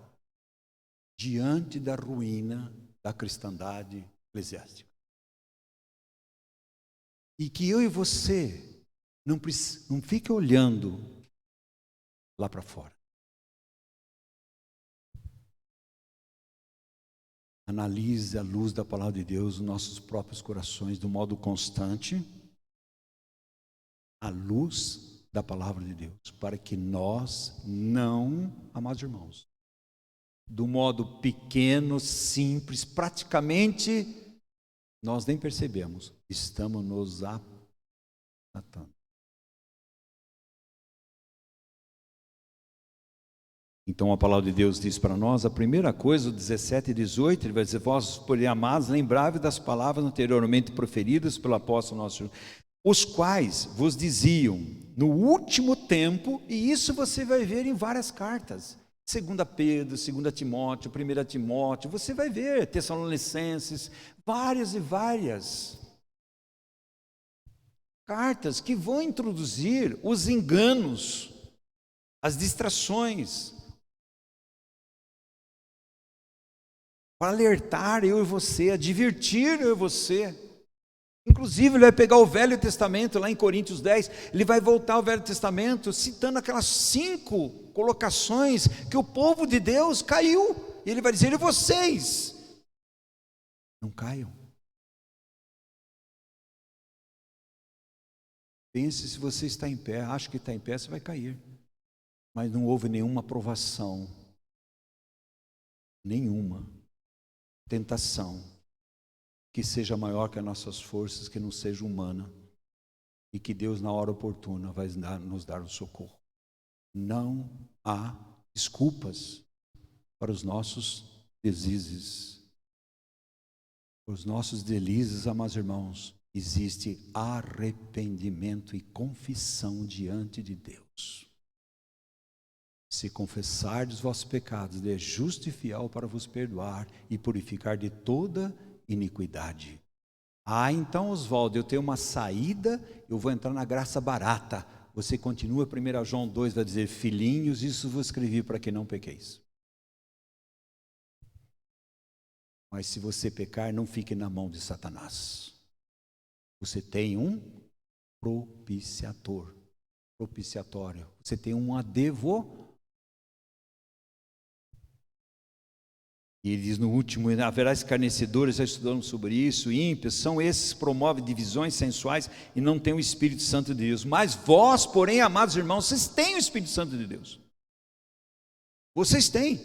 diante da ruína da cristandade eclesiástica. E que eu e você não fique olhando lá para fora. Analise a luz da palavra de Deus nos nossos próprios corações, do modo constante, a luz da palavra de Deus, para que nós não, amados irmãos, do modo pequeno, simples, praticamente, nós nem percebemos, estamos nos atando. Então a palavra de Deus diz para nós, a primeira coisa, o 17 e 18, ele vai dizer: vós, porém, amados, lembrai-vos das palavras anteriormente proferidas pelo apóstolo nosso, os quais vos diziam no último tempo, e isso você vai ver em várias cartas, 2 Pedro, 2 Timóteo, 1 Timóteo, você vai ver, Tessalonicenses, várias e várias cartas que vão introduzir os enganos, as distrações, para alertar eu e você, advertir eu e você. Inclusive ele vai pegar o Velho Testamento, lá em Coríntios 10, ele vai voltar ao Velho Testamento, citando aquelas 5 colocações que o povo de Deus caiu, e ele vai dizer: e vocês não caiam. Pense se você está em pé, acha que está em pé, você vai cair, mas não houve nenhuma provação, nenhuma tentação que seja maior que as nossas forças, que não seja humana, e que Deus na hora oportuna vai nos dar o socorro. Não há desculpas para os nossos deslizes. Os nossos deslizes, amados irmãos, existe arrependimento e confissão diante de Deus. Se confessardes vossos pecados, Ele é justo e fiel para vos perdoar e purificar de toda iniquidade. Então, Oswaldo, eu tenho uma saída, eu vou entrar na graça barata. Você continua, 1 João 2 vai dizer: filhinhos, isso vos escrevi para que não pequeis. Mas se você pecar, não fique na mão de Satanás. Você tem um propiciatório. Você tem um advogado. E ele diz no último: haverá escarnecedores, já estudamos sobre isso, ímpios, são esses que promovem divisões sensuais e não têm o Espírito Santo de Deus. Mas vós, porém, amados irmãos, vocês têm o Espírito Santo de Deus. Vocês têm.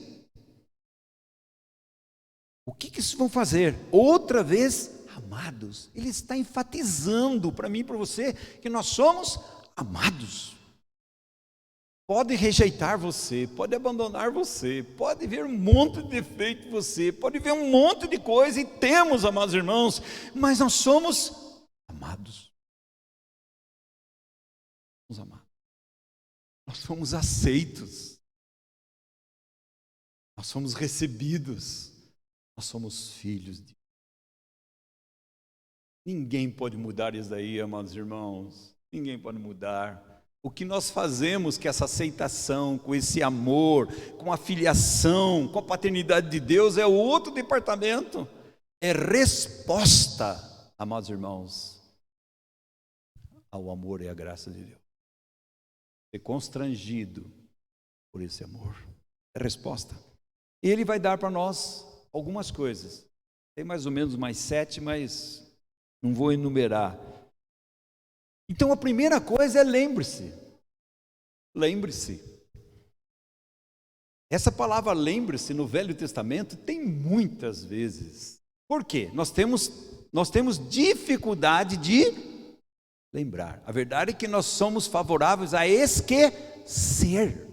O que vocês vão fazer? Outra vez, amados. Ele está enfatizando para mim e para você que nós somos amados. Pode rejeitar você, pode abandonar você, pode ver um monte de defeito em você, pode ver um monte de coisa, e temos, amados irmãos, mas nós somos amados. Somos amados. Nós somos aceitos. Nós somos recebidos. Nós somos filhos de Deus. Ninguém pode mudar isso daí, amados irmãos. Ninguém pode mudar. O que nós fazemos com essa aceitação, com esse amor, com a filiação, com a paternidade de Deus, é outro departamento. É resposta, amados irmãos, ao amor e à graça de Deus. Ser constrangido por esse amor. É resposta. Ele vai dar para nós algumas coisas. Tem mais ou menos mais 7, mas não vou enumerar. Então a primeira coisa é lembre-se. Lembre-se. Essa palavra lembre-se no Velho Testamento tem muitas vezes. Por quê? Nós temos dificuldade de lembrar. A verdade é que nós somos favoráveis a esquecer.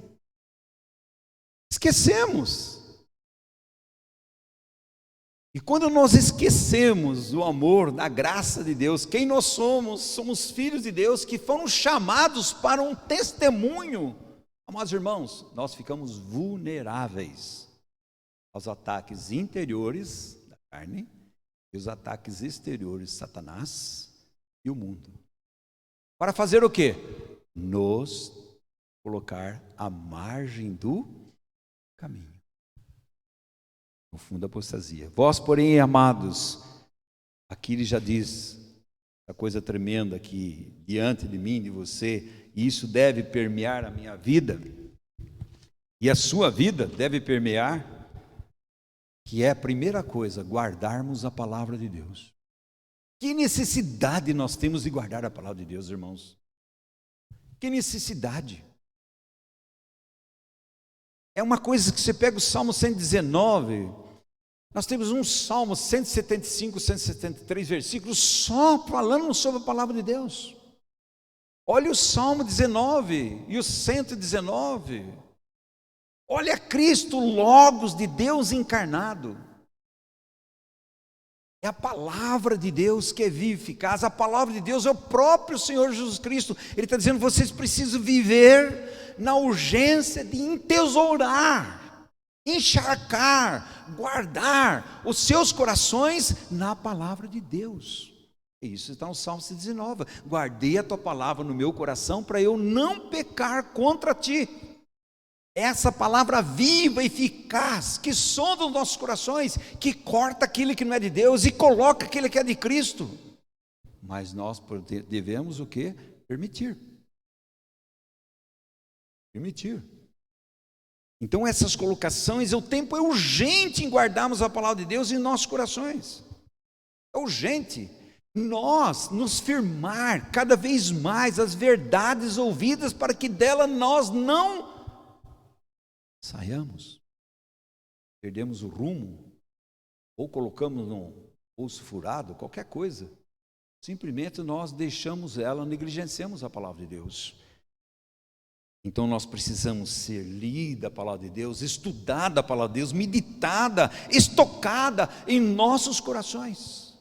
Esquecemos. E quando nós esquecemos o amor, da graça de Deus, quem nós somos? Somos filhos de Deus que foram chamados para um testemunho. Amados irmãos, nós ficamos vulneráveis aos ataques interiores da carne e os ataques exteriores, Satanás e o mundo. Para fazer o quê? Nos colocar à margem do caminho. No fundo da apostasia. Vós, porém, amados, aqui ele já diz a coisa tremenda aqui, diante de mim, de você, e isso deve permear a minha vida, e a sua vida deve permear, que é a primeira coisa, guardarmos a palavra de Deus. Que necessidade nós temos de guardar a palavra de Deus, irmãos? Que necessidade? É uma coisa que você pega o Salmo 119, nós temos um Salmo 175, 173 versículos só falando sobre a palavra de Deus. Olha o Salmo 19 e o 119. Olha Cristo, Logos de Deus encarnado. É a palavra de Deus que é viva e eficaz. A palavra de Deus é o próprio Senhor Jesus Cristo. Ele está dizendo, vocês precisam viver na urgência de entesourar, encharcar, guardar os seus corações na palavra de Deus. E isso está no Salmo 119. Guardei a tua palavra no meu coração para eu não pecar contra ti. Essa palavra viva e eficaz que sonda os nossos corações, que corta aquilo que não é de Deus e coloca aquilo que é de Cristo. Mas nós devemos o quê? Permitir. Então essas colocações, o tempo é urgente em guardarmos a palavra de Deus em nossos corações. É urgente nós nos firmar cada vez mais as verdades ouvidas, para que dela nós não saiamos, perdemos o rumo, ou colocamos num bolso furado, qualquer coisa. Simplesmente nós deixamos ela, negligenciamos a palavra de Deus. Então nós precisamos ser lida a palavra de Deus, estudada a palavra de Deus, meditada, estocada em nossos corações.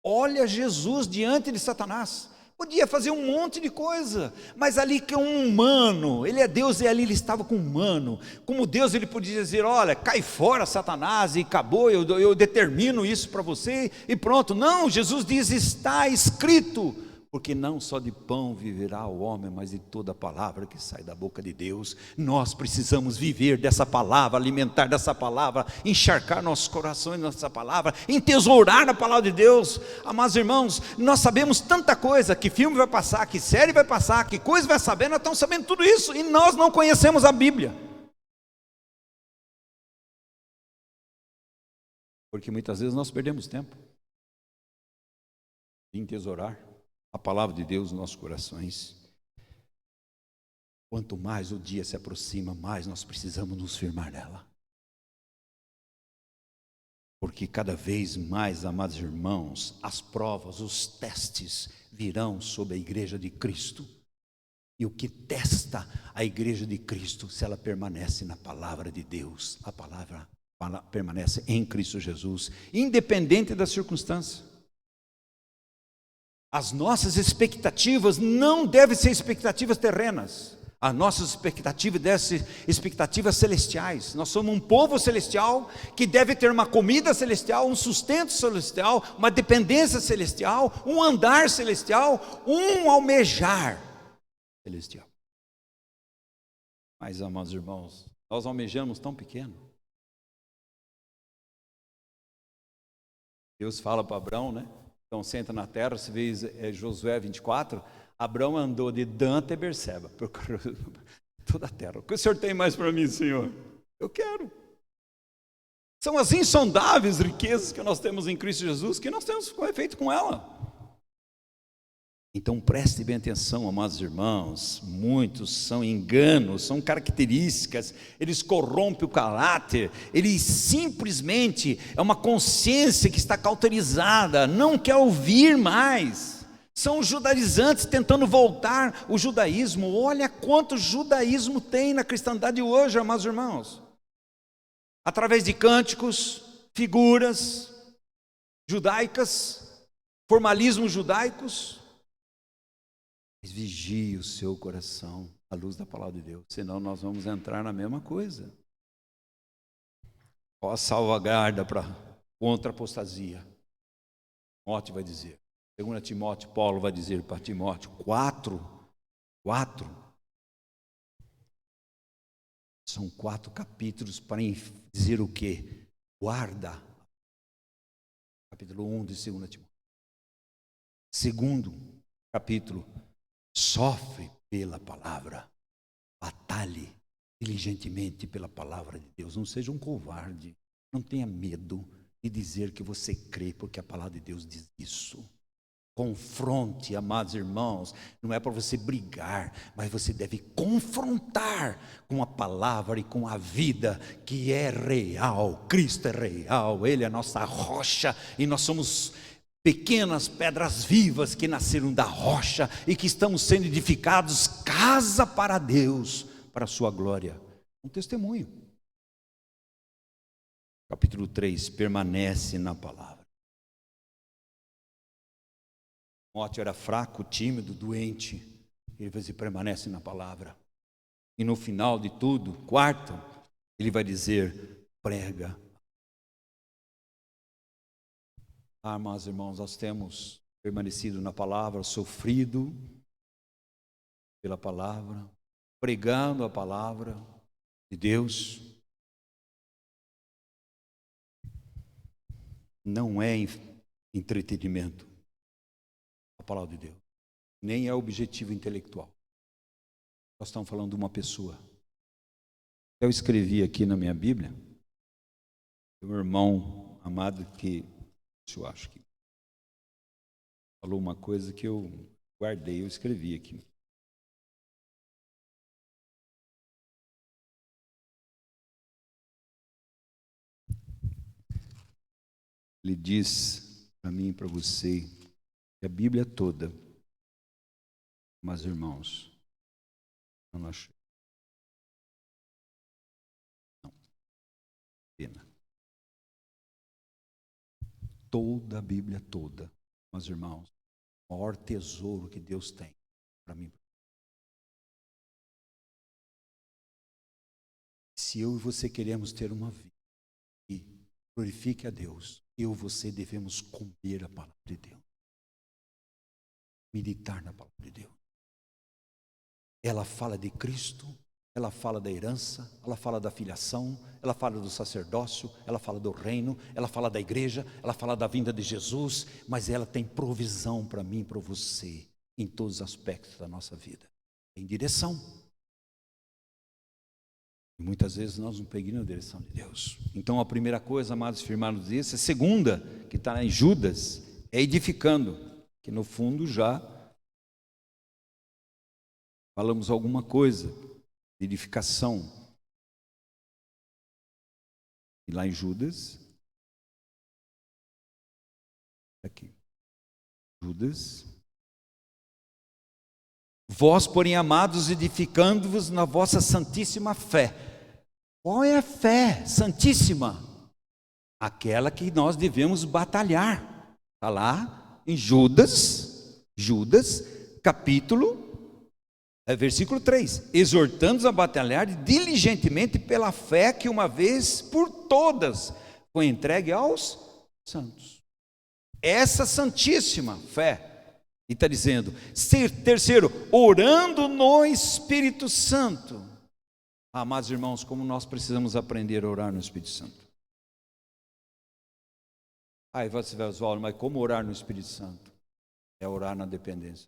Olha Jesus diante de Satanás. Podia fazer um monte de coisa, mas ali que é um humano, ele é Deus e ali ele estava com um humano. Como Deus, ele podia dizer, olha, cai fora Satanás e acabou, eu determino isso para você e pronto. Não, Jesus diz, está escrito, porque não só de pão viverá o homem, mas de toda a palavra que sai da boca de Deus. Nós precisamos viver dessa palavra, alimentar dessa palavra, encharcar nossos corações nessa palavra, entesourar a palavra de Deus. Amados irmãos, nós sabemos tanta coisa, que filme vai passar, que série vai passar, que coisa vai saber, nós estamos sabendo tudo isso, e nós não conhecemos a Bíblia. Porque muitas vezes nós perdemos tempo em tesourar a palavra de Deus nos nossos corações. Quanto mais o dia se aproxima, mais nós precisamos nos firmar nela. Porque cada vez mais, amados irmãos, as provas, os testes virão sobre a igreja de Cristo. E o que testa a igreja de Cristo, se ela permanece na palavra de Deus, a palavra permanece em Cristo Jesus, independente da circunstância. As nossas expectativas não devem ser expectativas terrenas. As nossas expectativas devem ser expectativas celestiais. Nós somos um povo celestial que deve ter uma comida celestial, um sustento celestial, uma dependência celestial, um andar celestial, um almejar celestial. Mas, amados irmãos, nós almejamos tão pequeno. Deus fala para Abraão, né? Então senta na terra, você vê Josué 24, Abraão andou de Dan até Berseba, percorreu toda a terra. O que o Senhor tem mais para mim, Senhor? Eu quero. São as insondáveis riquezas que nós temos em Cristo Jesus, que nós temos feito com ela. Então preste bem atenção, amados irmãos, muitos são enganos, são características, eles corrompem o caráter, eles simplesmente, é uma consciência que está cauterizada, não quer ouvir mais, são os judaizantes tentando voltar o judaísmo. Olha quanto judaísmo tem na cristandade hoje, amados irmãos, através de cânticos, figuras judaicas, formalismos judaicos. Vigie o seu coração à luz da palavra de Deus, senão nós vamos entrar na mesma coisa. Ó a salvaguarda contra a apostasia. Timóteo vai dizer, 2 Timóteo, Paulo vai dizer para Timóteo, 4, são 4 capítulos para dizer o quê? Guarda, capítulo 1 de 2 Timóteo. Segundo capítulo, sofre pela palavra, batalhe diligentemente pela palavra de Deus. Não seja um covarde, não tenha medo de dizer que você crê, porque a palavra de Deus diz isso. Confronte, amados irmãos, não é para você brigar, mas você deve confrontar com a palavra e com a vida que é real. Cristo é real, Ele é a nossa rocha e nós somos pequenas pedras vivas que nasceram da rocha e que estamos sendo edificados casa para Deus, para a sua glória. Um testemunho. Capítulo 3, permanece na palavra. Timóteo era fraco, tímido, doente. Ele vai dizer, permanece na palavra. E no final de tudo, 4, ele vai dizer, prega. Mas, irmãos, nós temos permanecido na palavra, sofrido pela palavra, pregando a palavra de Deus. Não é entretenimento a palavra de Deus, nem é objetivo intelectual. Nós estamos falando de uma pessoa. Eu escrevi aqui na minha Bíblia, um irmão amado que eu acho que falou uma coisa que eu guardei, eu escrevi aqui. Ele diz para mim e para você que a Bíblia toda, mas irmãos, eu não achei. Não. Pena. Toda a Bíblia toda, meus irmãos, o maior tesouro que Deus tem para mim. Se eu e você queremos ter uma vida que glorifique a Deus, eu e você devemos comer a palavra de Deus, meditar na palavra de Deus. Ela fala de Cristo, ela fala da herança, ela fala da filiação, ela fala do sacerdócio, ela fala do reino, ela fala da igreja, ela fala da vinda de Jesus, mas ela tem provisão para mim e para você em todos os aspectos da nossa vida. Tem direção. E muitas vezes nós não pegamos a direção de Deus. Então a primeira coisa, amados, firmarmos isso. A segunda, que está em Judas, é edificando, que no fundo já falamos alguma coisa de edificação. E lá em Judas, aqui, Judas: vós, porém, amados, edificando-vos na vossa santíssima fé. Qual é a fé santíssima? Aquela que nós devemos batalhar. Está lá em Judas, versículo 3: exortando-os a batalhar diligentemente pela fé que uma vez por todas foi entregue aos santos. Essa santíssima fé. E está dizendo, terceiro, orando no Espírito Santo. Amados irmãos, como nós precisamos aprender a orar no Espírito Santo. Aí você vai dizer, mas como orar no Espírito Santo? É orar na dependência.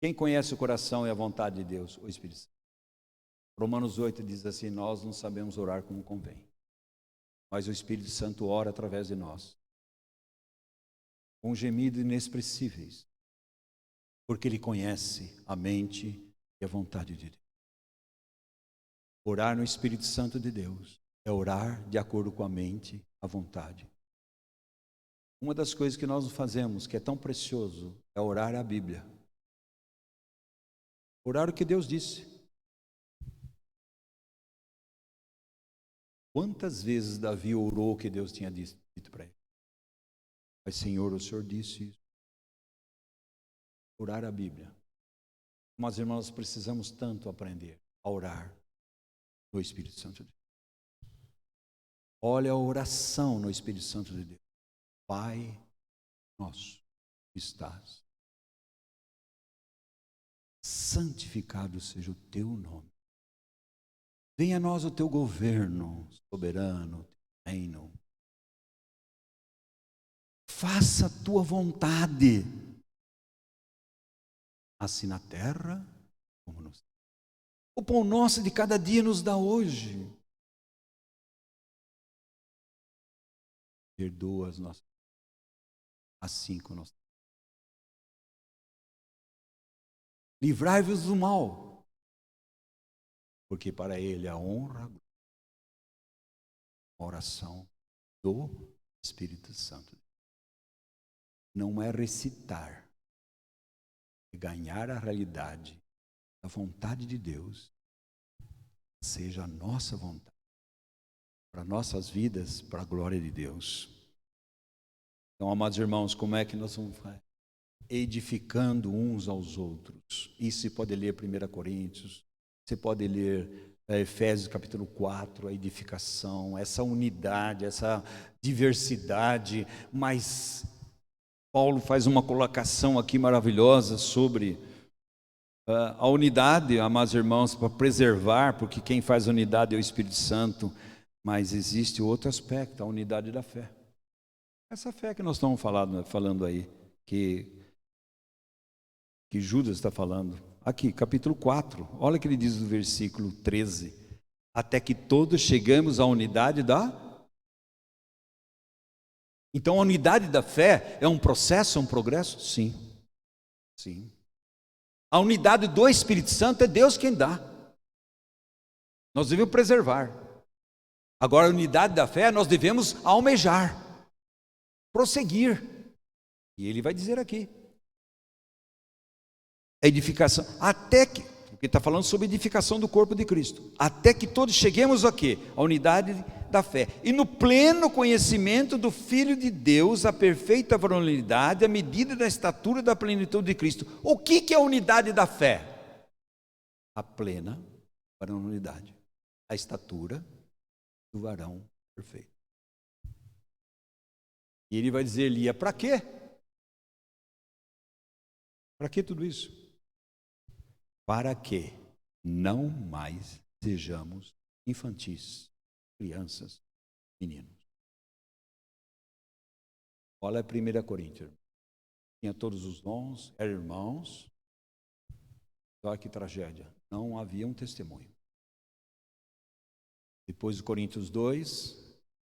Quem conhece o coração e a vontade de Deus? O Espírito Santo. Romanos 8 diz assim: nós não sabemos orar como convém, mas o Espírito Santo ora através de nós, com gemidos inexpressíveis, porque Ele conhece a mente e a vontade de Deus. Orar no Espírito Santo de Deus é orar de acordo com a mente, a vontade. Uma das coisas que nós fazemos, que é tão precioso, é orar a Bíblia. Orar o que Deus disse. Quantas vezes Davi orou o que Deus tinha dito para ele? Mas Senhor, o Senhor disse isso. Orar a Bíblia. Mas irmãos, precisamos tanto aprender a orar no Espírito Santo de Deus. Olha a oração no Espírito Santo de Deus. Pai nosso que estás, santificado seja o teu nome. Venha a nós o teu governo soberano, o teu reino. Faça a tua vontade, assim na terra como no céu. O pão nosso de cada dia nos dá hoje. Perdoa as nossas, assim como nós. Livrai-vos do mal, porque para Ele a honra, a oração do Espírito Santo. Não é recitar, é ganhar a realidade da vontade de Deus, seja a nossa vontade, para nossas vidas, para a glória de Deus. Então, amados irmãos, como é que nós vamos fazer? Edificando uns aos outros. Isso você pode ler 1 Coríntios, você pode ler Efésios capítulo 4, a edificação, essa unidade, essa diversidade, mas Paulo faz uma colocação aqui maravilhosa sobre a unidade, amados irmãos, para preservar, porque quem faz a unidade é o Espírito Santo, mas existe outro aspecto, a unidade da fé. Essa fé que nós estamos falando aí, que Judas está falando. Aqui, capítulo 4, olha o que ele diz no versículo 13. Até que todos chegamos à unidade da... Então a unidade da fé é um processo, é um progresso? Sim. Sim. A unidade do Espírito Santo é Deus quem dá. Nós devemos preservar. Agora a unidade da fé nós devemos almejar, prosseguir. E ele vai dizer aqui. A edificação, até que, porque está falando sobre a edificação do corpo de Cristo, até que todos cheguemos a quê? A unidade da fé, e no pleno conhecimento do Filho de Deus, a perfeita varonilidade, a medida da estatura da plenitude de Cristo. O que é a unidade da fé? A plena varonilidade, a estatura do varão perfeito. E ele vai dizer, Elia, para quê? Para que tudo isso? Para que não mais sejamos infantis, crianças, meninos. Olha a 1 Coríntios. Tinha todos os dons, eram irmãos. Olha que tragédia. Não havia um testemunho. Depois de Coríntios 2,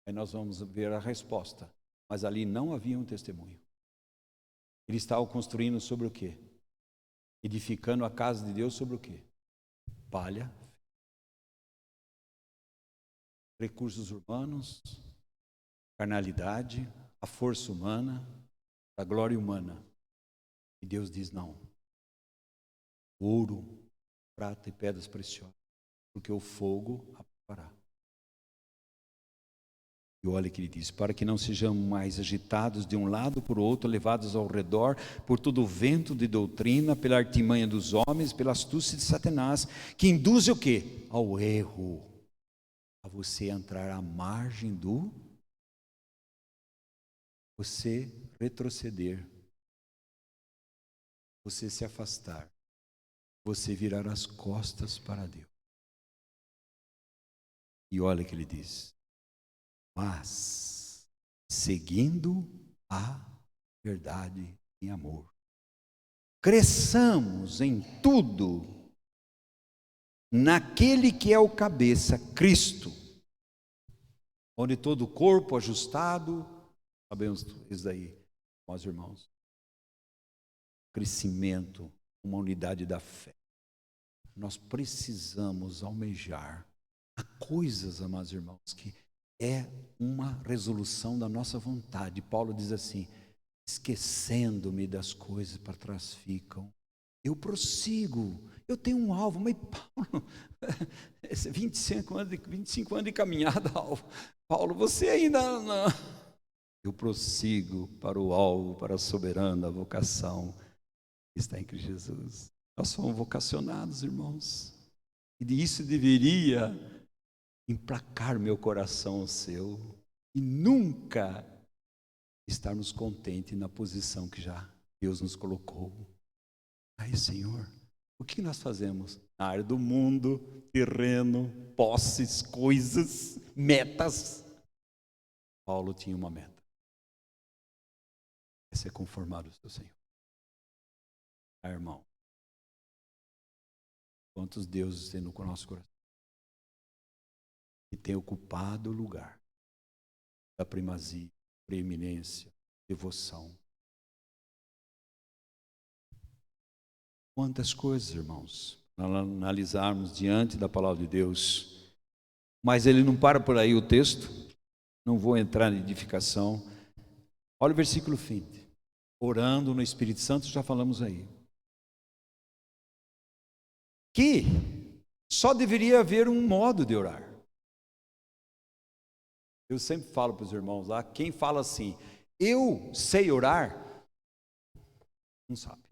aí nós vamos ver a resposta. Mas ali não havia um testemunho. Eles estavam construindo sobre o quê? Edificando a casa de Deus sobre o quê? Palha, recursos urbanos, carnalidade, a força humana, a glória humana. E Deus diz não. Ouro, prata e pedras preciosas, porque o fogo apagará. E olha que ele diz, para que não sejamos mais agitados de um lado para o outro, levados ao redor por todo o vento de doutrina, pela artimanha dos homens, pela astúcia de Satanás, que induz o quê? Ao erro, a você entrar à margem do, você retroceder, você se afastar, você virar as costas para Deus. E olha que ele diz, mas seguindo a verdade em amor, cresçamos em tudo naquele que é o cabeça, Cristo, onde todo o corpo ajustado, sabemos isso daí, meus irmãos, crescimento, uma unidade da fé. Nós precisamos almejar a coisas, amados irmãos, que é uma resolução da nossa vontade. Paulo diz assim, esquecendo-me das coisas para trás ficam, eu prossigo, eu tenho um alvo. Mas Paulo, 25 anos de caminhada, Paulo, você ainda não. Eu prossigo para o alvo, para a soberana vocação que está em Cristo Jesus. Nós somos vocacionados, irmãos, e isso deveria emplacar meu coração ao seu, e nunca estarmos contentes na posição que já Deus nos colocou. Aí, Senhor, o que nós fazemos? Na área do mundo, terreno, posses, coisas, metas. Paulo tinha uma meta. É ser conformado ao seu Senhor. Ah, irmão, quantos deuses tem no nosso coração? E tem ocupado o lugar da primazia, preeminência, devoção. Quantas coisas, irmãos, para analisarmos diante da palavra de Deus. Mas ele não para por aí o texto, não vou entrar em edificação. Olha o versículo 20. Orando no Espírito Santo, já falamos aí. Que só deveria haver um modo de orar. Eu sempre falo para os irmãos lá, quem fala assim, eu sei orar, não sabe.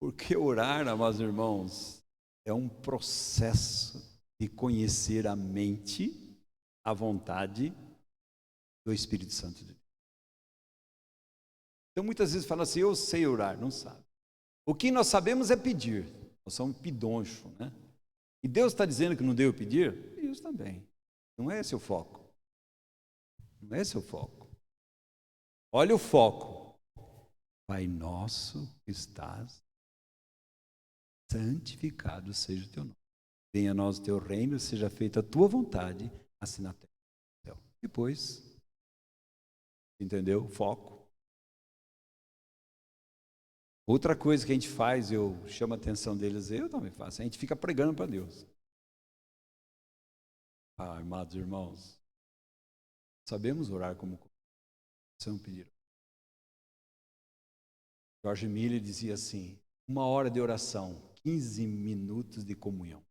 Porque orar, amados irmãos, é um processo de conhecer a mente, a vontade do Espírito Santo de Deus. Então muitas vezes fala assim, eu sei orar, não sabe. O que nós sabemos é pedir, nós somos pidoncho, né? E Deus está dizendo que não deu pedir? Deus também. Não é esse o foco. Não é esse o foco. Olha o foco. Pai nosso que estás, santificado seja o teu nome. Venha a nós o teu reino, seja feita a tua vontade, assim na terra. Depois, entendeu? Foco. Outra coisa que a gente faz, eu chamo a atenção deles, eu também faço, a gente fica pregando para Deus. Ah, amados irmãos, sabemos orar como são pedir. Jorge Miller dizia assim, 1 hora de oração, 15 minutos de comunhão.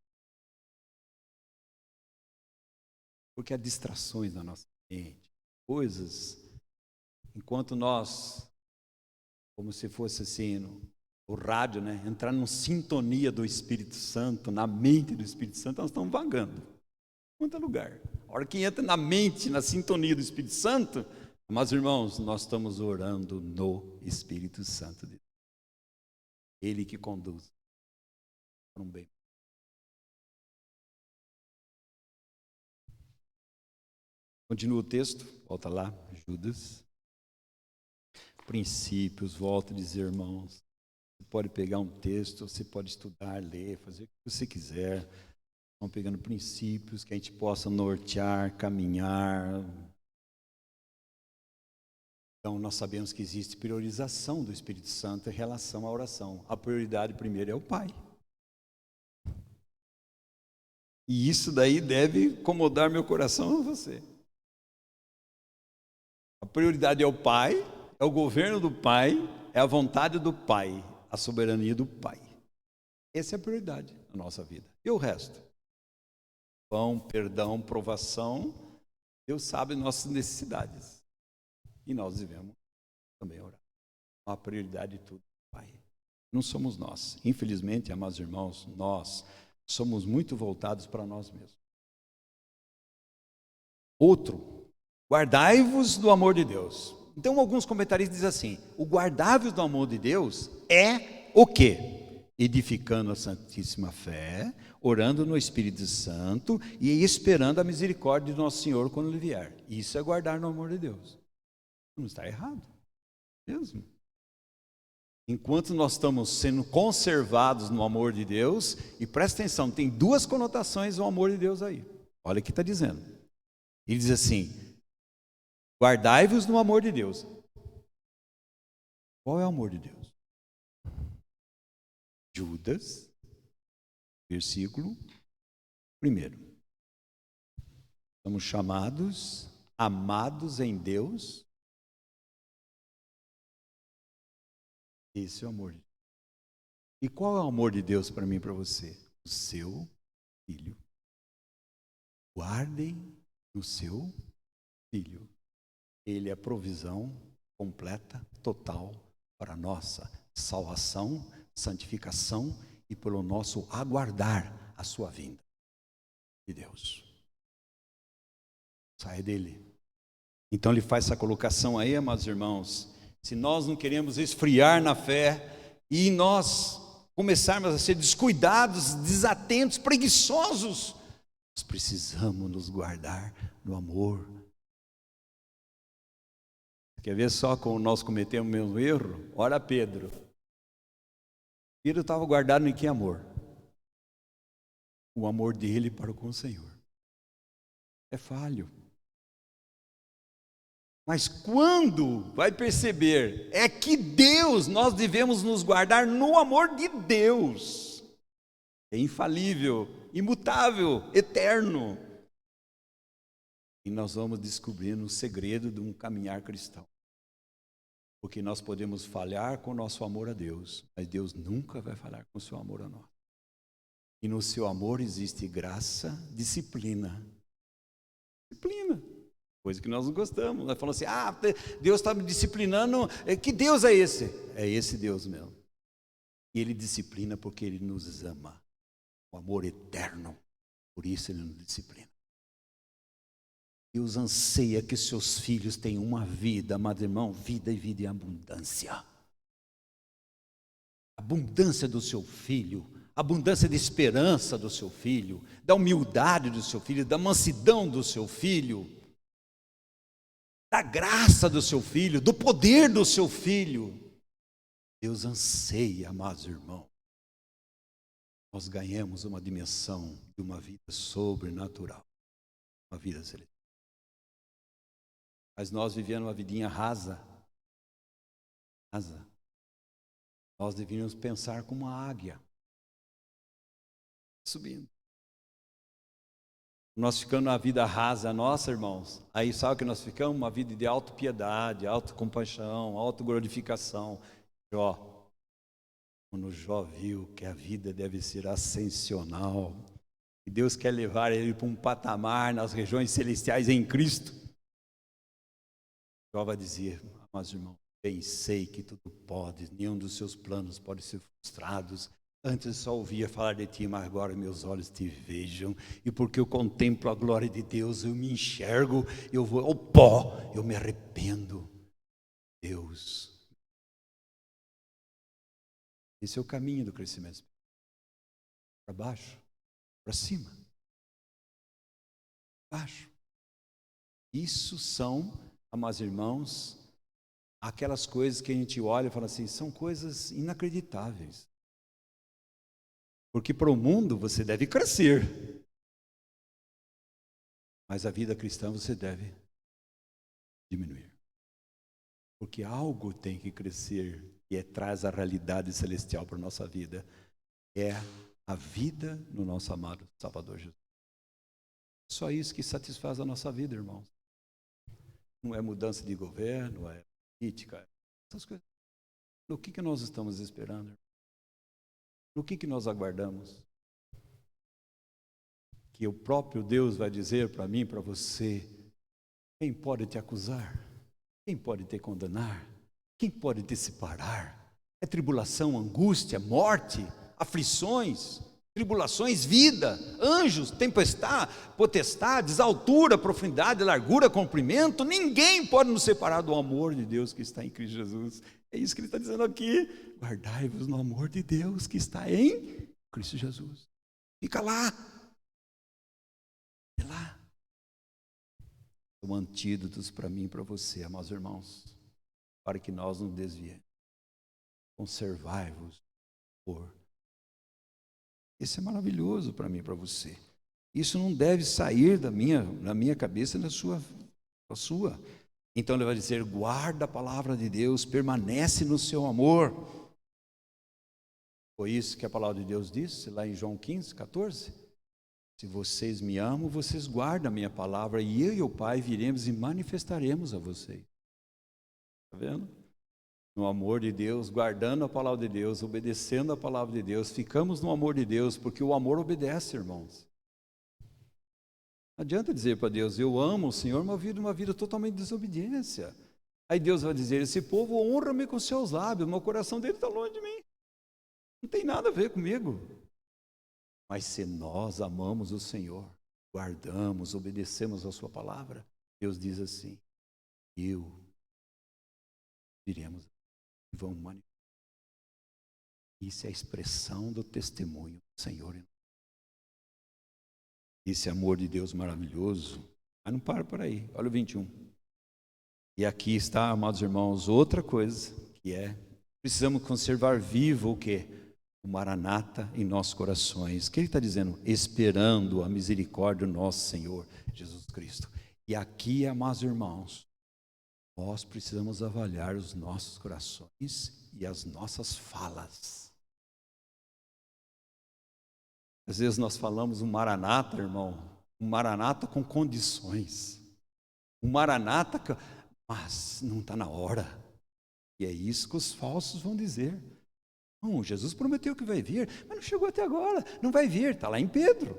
Porque há distrações na nossa mente, coisas, enquanto nós, como se fosse assim, o rádio, né? Entrar numa sintonia do Espírito Santo, na mente do Espírito Santo, nós estamos vagando. Quanto é lugar. A hora que entra na mente, na sintonia do Espírito Santo, mas irmãos, nós estamos orando no Espírito Santo de Deus. Ele que conduz para um bem. Continua o texto, volta lá, Judas. Princípios, volto a dizer, irmãos. Você pode pegar um texto, você pode estudar, ler, fazer o que você quiser. Vamos pegando princípios que a gente possa nortear, caminhar. Então, nós sabemos que existe priorização do Espírito Santo em relação à oração. A prioridade primeiro é o Pai. E isso daí deve incomodar meu coração a você. A prioridade é o Pai, é o governo do Pai, é a vontade do Pai, a soberania do Pai. Essa é a prioridade na nossa vida. E o resto? Pão, perdão, provação, Deus sabe nossas necessidades. E nós devemos também orar. A prioridade de tudo é o Pai. Não somos nós. Infelizmente, amados irmãos, nós somos muito voltados para nós mesmos. Outro, guardai-vos do amor de Deus. Então, alguns comentaristas dizem assim, o guardai-vos do amor de Deus é o quê? Edificando a santíssima fé, orando no Espírito Santo e esperando a misericórdia de nosso Senhor quando Ele vier. Isso é guardar no amor de Deus. Não está errado, mesmo. Enquanto nós estamos sendo conservados no amor de Deus, e presta atenção, tem duas conotações do amor de Deus aí. Olha o que está dizendo. Ele diz assim, guardai-vos no amor de Deus. Qual é o amor de Deus? Judas, versículo 1. Somos chamados, amados em Deus. Esse é o amor de Deus. E qual é o amor de Deus para mim e para você? O seu Filho. Guardem no seu Filho. Ele é a provisão completa, total, para a nossa salvação, santificação e pelo nosso aguardar a sua vinda de Deus. Sai dele. Então ele faz essa colocação aí, amados irmãos. Se nós não queremos esfriar na fé e nós começarmos a ser descuidados, desatentos, preguiçosos, nós precisamos nos guardar no amor. Quer ver só como nós cometemos o mesmo erro? Ora Pedro. Pedro estava guardado em que amor? O amor dele para com o Senhor. É falho. Mas quando vai perceber, é que Deus, nós devemos nos guardar no amor de Deus. É infalível, imutável, eterno. E nós vamos descobrindo o segredo de um caminhar cristão. Porque nós podemos falhar com o nosso amor a Deus, mas Deus nunca vai falhar com o seu amor a nós. E no seu amor existe graça, disciplina. Disciplina. Coisa que nós não gostamos. Nós falamos assim, Deus está me disciplinando. Que Deus é esse? É esse Deus mesmo. E Ele disciplina porque Ele nos ama. O amor eterno. Por isso Ele nos disciplina. Deus anseia que seus filhos tenham uma vida, amado irmão, vida e vida em abundância. Abundância do seu filho, abundância de esperança do seu filho, da humildade do seu filho, da mansidão do seu filho, da graça do seu filho, do poder do seu filho. Deus anseia, amados irmãos, nós ganhamos uma dimensão de uma vida sobrenatural, uma vida celestial. Mas nós vivemos uma vidinha rasa. Nós deveríamos pensar como uma águia, subindo. Nós ficamos na vida rasa nossa, irmãos, aí sabe o que nós ficamos? Uma vida de autopiedade, autocompaixão, autoglorificação. Jó, quando Jó viu que a vida deve ser ascensional, e Deus quer levar ele para um patamar nas regiões celestiais em Cristo, Jó vai dizer, amados irmãos, bem sei que tudo pode, nenhum dos seus planos pode ser frustrados. Antes só ouvia falar de ti, mas agora meus olhos te vejam. E porque eu contemplo a glória de Deus, eu me enxergo, eu vou ao pó, eu me arrependo. Deus. Esse é o caminho do crescimento. Para baixo, para cima. Baixo. Isso são, amados irmãos, aquelas coisas que a gente olha e fala assim, são coisas inacreditáveis. Porque para o mundo você deve crescer. Mas a vida cristã você deve diminuir. Porque algo tem que crescer e traz a realidade celestial para a nossa vida. É a vida no nosso amado Salvador Jesus. Só isso que satisfaz a nossa vida, irmãos. Não é mudança de governo, não é política, essas coisas. No que nós estamos esperando? No que nós aguardamos? Que o próprio Deus vai dizer para mim, para você: quem pode te acusar? Quem pode te condenar? Quem pode te separar? É tribulação, angústia, morte, aflições, tribulações, vida, anjos, tempestade, potestades, altura, profundidade, largura, comprimento. Ninguém pode nos separar do amor de Deus que está em Cristo Jesus. É isso que ele está dizendo aqui. Guardai-vos no amor de Deus que está em Cristo Jesus. Fica lá. Fica lá. São antídotos para mim e para você, amados irmãos, para que nós não desviemos. Conservai-vos por. Esse é maravilhoso para mim e para você. Isso não deve sair da minha cabeça e da sua. Então ele vai dizer: guarda a palavra de Deus, permanece no seu amor. Foi isso que a palavra de Deus disse lá em João 15, 14. Se vocês me amam, vocês guardam a minha palavra, e eu e o Pai viremos e manifestaremos a vocês. Está vendo? No amor de Deus, guardando a palavra de Deus, obedecendo a palavra de Deus, ficamos no amor de Deus, porque o amor obedece, irmãos. Não adianta dizer para Deus: eu amo o Senhor, uma vida totalmente de desobediência. Aí Deus vai dizer: esse povo honra-me com seus lábios, mas o coração dele está longe de mim. Não tem nada a ver comigo. Mas se nós amamos o Senhor, guardamos, obedecemos a sua palavra, Deus diz assim: diremos e vão manifestar. Isso é a expressão do testemunho do Senhor. Esse amor de Deus maravilhoso. Mas não para por aí, olha o 21. E aqui está, amados irmãos, outra coisa, que precisamos conservar vivo o quê? O Maranata em nossos corações. O que ele está dizendo? Esperando a misericórdia do nosso Senhor Jesus Cristo. E aqui, amados irmãos, nós precisamos avaliar os nossos corações e as nossas falas. Às vezes nós falamos um Maranata, irmão, um Maranata com condições. Um Maranata, mas não está na hora. E é isso que os falsos vão dizer. Não, Jesus prometeu que vai vir, mas não chegou até agora, não vai vir, está lá em Pedro.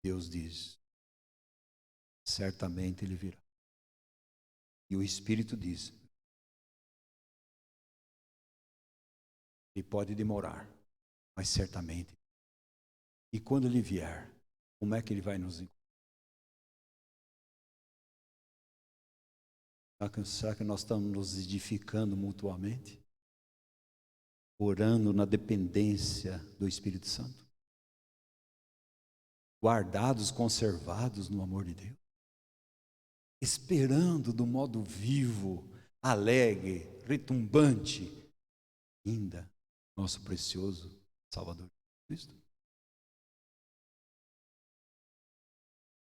Deus diz: certamente ele virá. E o Espírito diz: ele pode demorar, mas certamente. E quando ele vier, como é que ele vai nos encontrar? Será que nós estamos nos edificando mutuamente? Orando na dependência do Espírito Santo? Guardados, conservados no amor de Deus? Esperando do modo vivo, alegre, retumbante, ainda nosso precioso Salvador Cristo?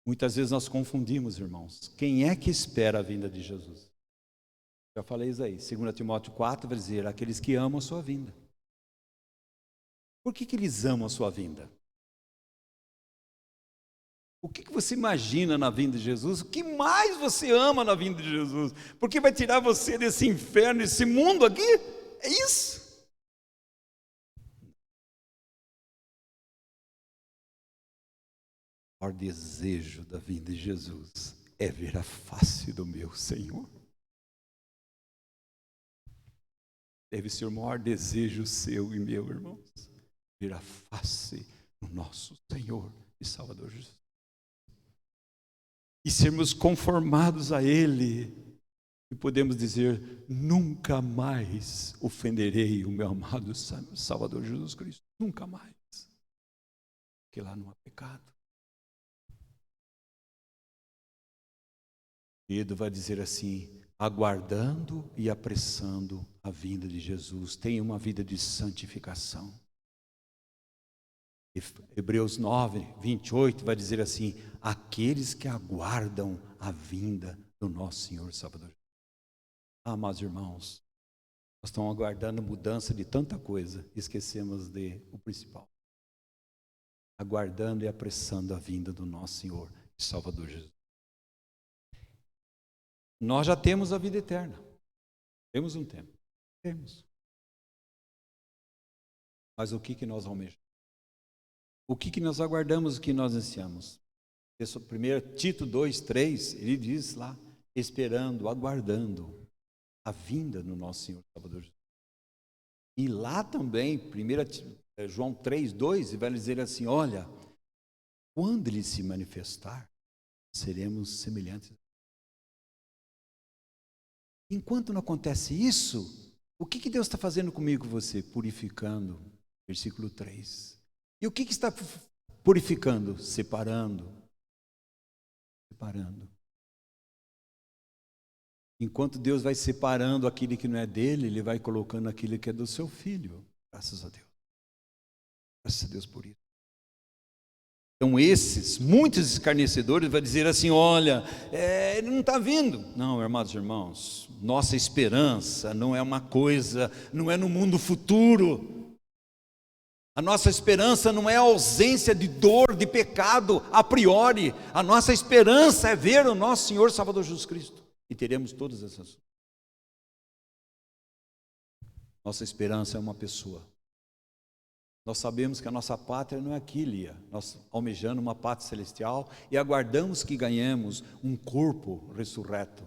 Muitas vezes nós confundimos, irmãos. Quem é que espera a vinda de Jesus? Já falei isso aí. 2 Timóteo 4 vai dizer: aqueles que amam a sua vinda. Por que eles amam a sua vinda? O que você imagina na vinda de Jesus? O que mais você ama na vinda de Jesus? Porque vai tirar você desse inferno, desse mundo aqui? É isso? O maior desejo da vinda de Jesus é ver a face do meu Senhor. Deve ser o maior desejo seu e meu, irmãos, ver a face do nosso Senhor e Salvador Jesus. E sermos conformados a Ele. E podemos dizer: nunca mais ofenderei o meu amado Salvador Jesus Cristo. Nunca mais. Porque lá não há pecado. Pedro vai dizer assim: aguardando e apressando a vinda de Jesus. Tenha uma vida de santificação. Hebreus 9, 28 vai dizer assim: aqueles que aguardam a vinda do nosso Senhor Salvador. Amados irmãos, nós estamos aguardando mudança de tanta coisa, esquecemos o principal. Aguardando e apressando a vinda do nosso Senhor e Salvador Jesus. Nós já temos a vida eterna. Temos um tempo. Temos. Mas o que nós almejamos? O que nós aguardamos, o que nós ansiamos? Primeiro, Tito 2, 3, ele diz lá, esperando, aguardando a vinda do nosso Senhor Salvador Jesus. E lá também, 1 João 3, 2, ele vai dizer assim, olha, quando ele se manifestar, seremos semelhantes. Enquanto não acontece isso, o que Deus está fazendo comigo, você? Purificando, versículo 3. E o que está purificando? Separando. Enquanto Deus vai separando aquilo que não é dele, Ele vai colocando aquilo que é do seu filho. Graças a Deus. Graças a Deus por isso. Então muitos escarnecedores vão dizer assim, olha, ele não está vindo. Não, amados irmãos, nossa esperança não é uma coisa, não é no mundo futuro. A nossa esperança não é a ausência de dor, de pecado, a priori. A nossa esperança é ver o nosso Senhor Salvador Jesus Cristo. E teremos todas essas. Nossa esperança é uma pessoa. Nós sabemos que a nossa pátria não é aqui, Lia. Nós almejando uma pátria celestial e aguardamos que ganhemos um corpo ressurreto.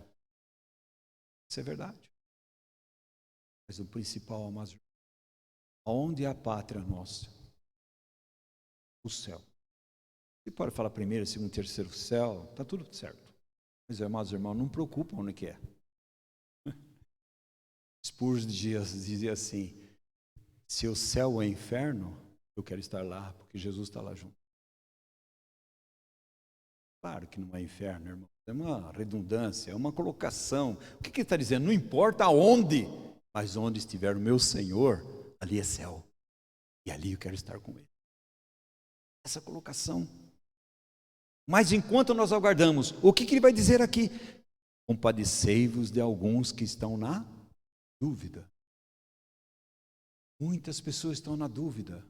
Isso é verdade. Mas o principal, amados, aonde é a pátria nossa? O céu. Você pode falar primeiro, segundo, terceiro céu, está tudo certo. Mas, amados irmãos, não preocupa onde que é. Spurgeon dizia assim, se o céu é inferno, eu quero estar lá, porque Jesus está lá junto. Claro que não é inferno, irmão. É uma redundância, é uma colocação. O que ele está dizendo? Não importa aonde, mas onde estiver o meu Senhor, ali é céu. E ali eu quero estar com Ele. Essa colocação. Mas enquanto nós aguardamos, o que ele vai dizer aqui? Compadecei-vos de alguns que estão na dúvida. Muitas pessoas estão na dúvida.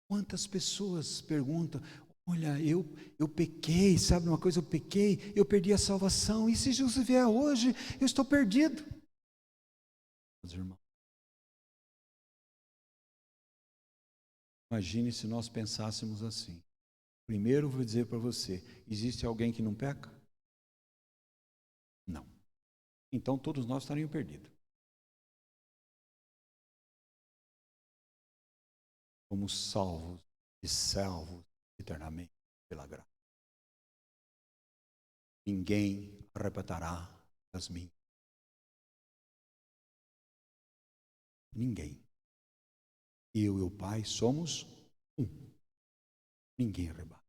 Quantas pessoas perguntam, olha, eu pequei, sabe uma coisa, eu pequei, eu perdi a salvação, e se Jesus vier hoje, eu estou perdido. Meus irmãos, imagine se nós pensássemos assim. Primeiro eu vou dizer para você, existe alguém que não peca? Não. Então todos nós estaríamos perdidos. Somos salvos e salvos eternamente pela graça. Ninguém arrebatará das minhas. Ninguém. Eu e o Pai somos um. Ninguém arrebata.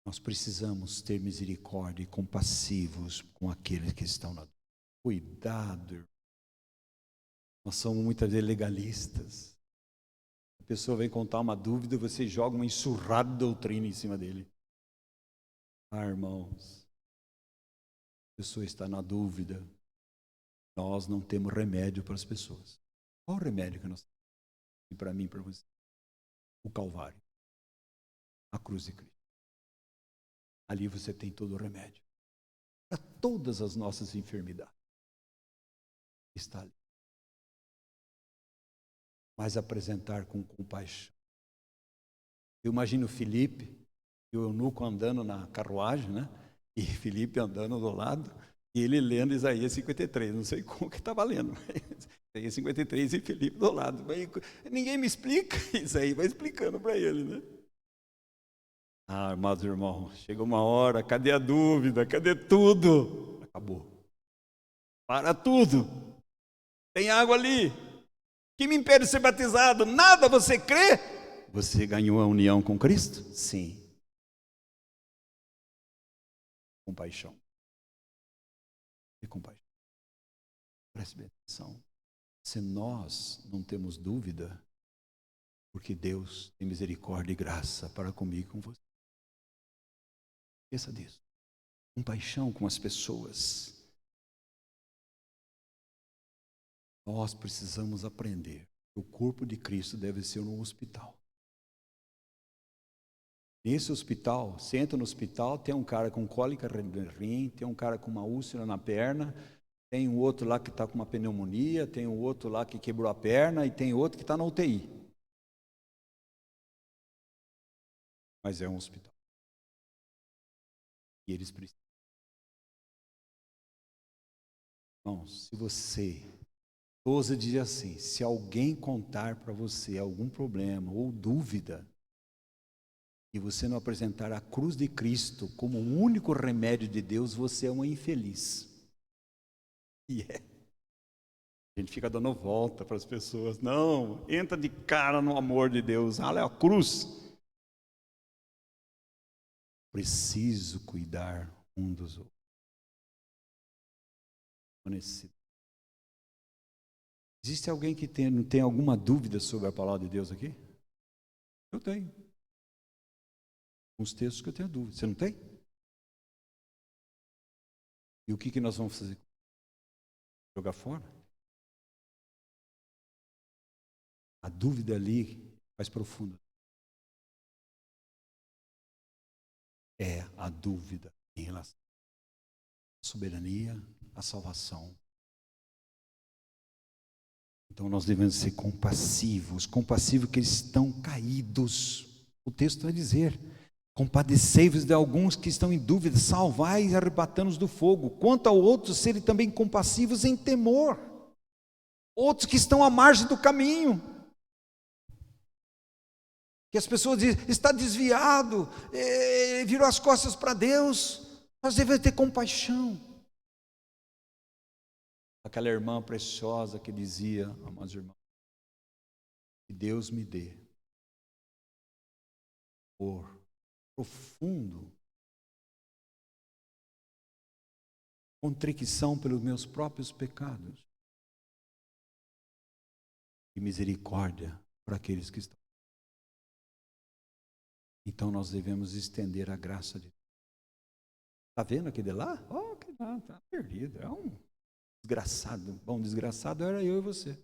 Nós precisamos ter misericórdia e compassivos com aqueles que estão na dúvida. Cuidado, irmão. Nós somos muitas vezes legalistas. A pessoa vem contar uma dúvida, você joga uma enxurrada de doutrina em cima dele. Ah, irmãos, a pessoa está na dúvida. Nós não temos remédio para as pessoas. Qual o remédio que nós temos? E para mim e para você? O Calvário. A cruz de Cristo. Ali você tem todo o remédio. Para todas as nossas enfermidades. Está ali. Mas apresentar com compaixão. Eu imagino Filipe e o eunuco andando na carruagem, né? E Filipe andando do lado, e ele lendo Isaías 53. Não sei como que estava lendo, mas Isaías 53 e Filipe do lado. Mas ninguém me explica isso aí, vai explicando para ele, né? Ah, amados irmãos, chega uma hora, cadê a dúvida? Cadê tudo? Acabou. Para tudo. Tem água ali. Que me impede de ser batizado? Nada, você crê? Você ganhou a união com Cristo? Sim. Compaixão. E compaixão. Preste bem atenção. Se nós não temos dúvida, porque Deus tem misericórdia e graça para comigo e com você. Esqueça disso. Compaixão com as pessoas. Nós precisamos aprender que o corpo de Cristo deve ser um hospital. Nesse hospital, você entra no hospital, tem um cara com cólica de rim, tem um cara com uma úlcera na perna, tem um outro lá que está com uma pneumonia, tem um outro lá que quebrou a perna e tem outro que está na UTI. Mas é um hospital. E eles precisam. Irmãos, se você, Souza diz assim, se alguém contar para você algum problema ou dúvida, e você não apresentar a cruz de Cristo como o único remédio de Deus, você é uma infeliz. E é. A gente fica dando volta para as pessoas. Não, entra de cara no amor de Deus. Olha a cruz. Preciso cuidar um dos outros. Existe alguém que não tem alguma dúvida sobre a palavra de Deus aqui? Eu tenho. Uns textos que eu tenho dúvida. Você não tem? E o que nós vamos fazer? Jogar fora? A dúvida ali, mais profunda, é a dúvida em relação à soberania, à salvação. Então nós devemos ser compassivos que eles estão caídos. O texto vai dizer: compadecei-vos de alguns que estão em dúvida, salvai e arrebatando-os do fogo. Quanto a outros, serem também compassivos em temor. Outros que estão à margem do caminho. Que as pessoas dizem, está desviado, virou as costas para Deus. Nós devemos ter compaixão. Aquela irmã preciosa que dizia, amados irmãos, que Deus me dê por profundo contrição pelos meus próprios pecados e misericórdia para aqueles que estão. Então nós devemos estender a graça de Deus. Está vendo aquele lá? Oh, que lá, está perdido, é um desgraçado. Bom, desgraçado era eu e você.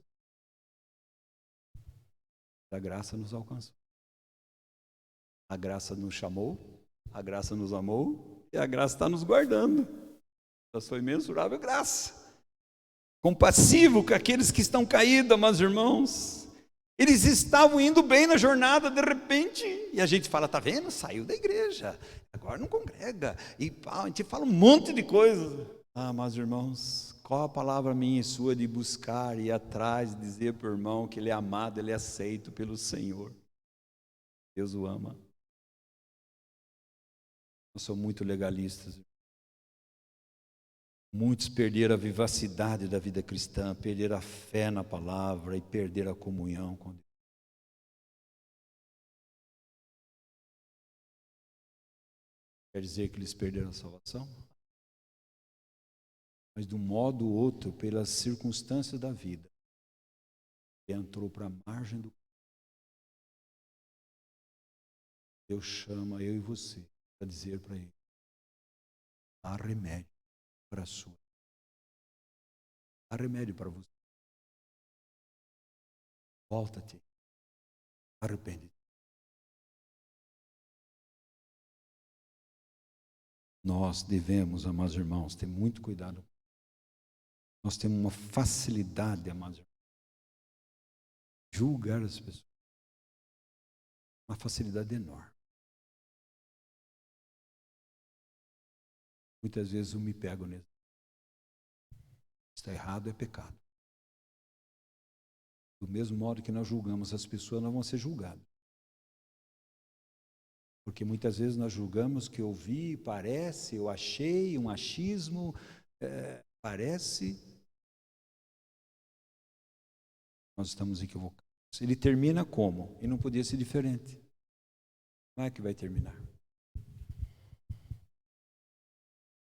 A graça nos alcançou. A graça nos chamou, a graça nos amou e a graça está nos guardando. Da sua imensurável graça. Compassivo com aqueles que estão caídos, meus irmãos. Eles estavam indo bem na jornada, de repente, e a gente fala, tá vendo? Saiu da igreja, agora não congrega, e a gente fala um monte de coisas. Ah, meus irmãos, qual a palavra minha e sua de buscar, ir atrás, dizer para o irmão que ele é amado, ele é aceito pelo Senhor. Deus o ama. Nós somos muito legalistas. Muitos perderam a vivacidade da vida cristã, perderam a fé na palavra e perderam a comunhão com Deus. Quer dizer que eles perderam a salvação? Mas de um modo ou outro, pelas circunstâncias da vida, entrou para a margem do... Deus chama eu e você para dizer para ele, há remédio para a sua. Há remédio para você. Volta-te. Arrepende-te. Nós devemos, amados irmãos, ter muito cuidado. Nós temos uma facilidade, amados irmãos, julgar as pessoas. Uma facilidade enorme. Muitas vezes eu me pego nisso. Está errado, é pecado. Do mesmo modo que nós julgamos as pessoas, nós vamos ser julgados. Porque muitas vezes nós julgamos que eu vi, parece, eu achei, um achismo, parece. Nós estamos equivocados. Ele termina como? E não podia ser diferente. Como é que vai terminar?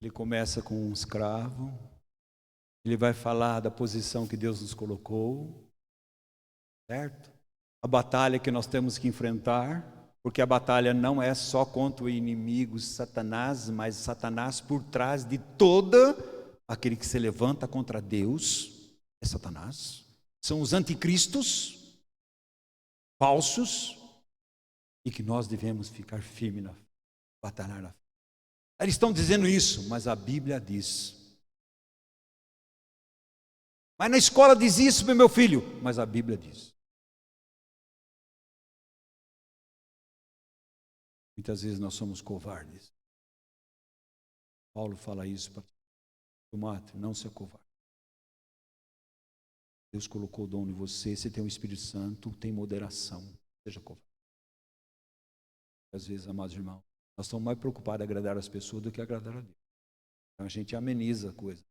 Ele começa com um escravo, Ele vai falar da posição que Deus nos colocou, certo? A batalha que nós temos que enfrentar, porque a batalha não é só contra o inimigo Satanás, mas Satanás por trás de toda aquele que se levanta contra Deus, é Satanás. São os anticristos, falsos, e que nós devemos ficar firmes na batalhar na fé. Eles estão dizendo isso, mas a Bíblia diz. Mas na escola diz isso, meu filho, mas a Bíblia diz. Muitas vezes nós somos covardes. Paulo fala isso para Timóteo, não seja covarde. Deus colocou o dom em você, você tem o Espírito Santo, tem moderação, seja covarde. Às vezes, amados irmãos, nós estamos mais preocupados em agradar as pessoas do que agradar a Deus. Então a gente ameniza a coisa.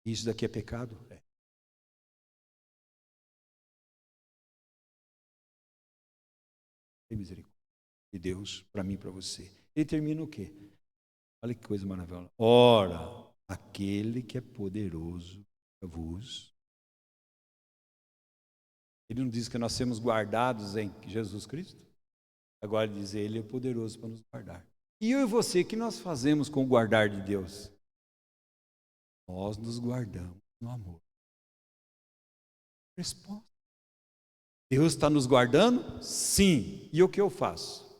Isso daqui é pecado? É. Tem misericórdia de Deus para mim e para você. Ele termina o quê? Olha que coisa maravilhosa. Ora, aquele que é poderoso para vos. Ele não diz que nós somos guardados em Jesus Cristo? Agora ele diz, ele é poderoso para nos guardar. E eu e você, o que nós fazemos com o guardar de Deus? Nós nos guardamos no amor. Resposta. Deus está nos guardando? Sim. E o que eu faço?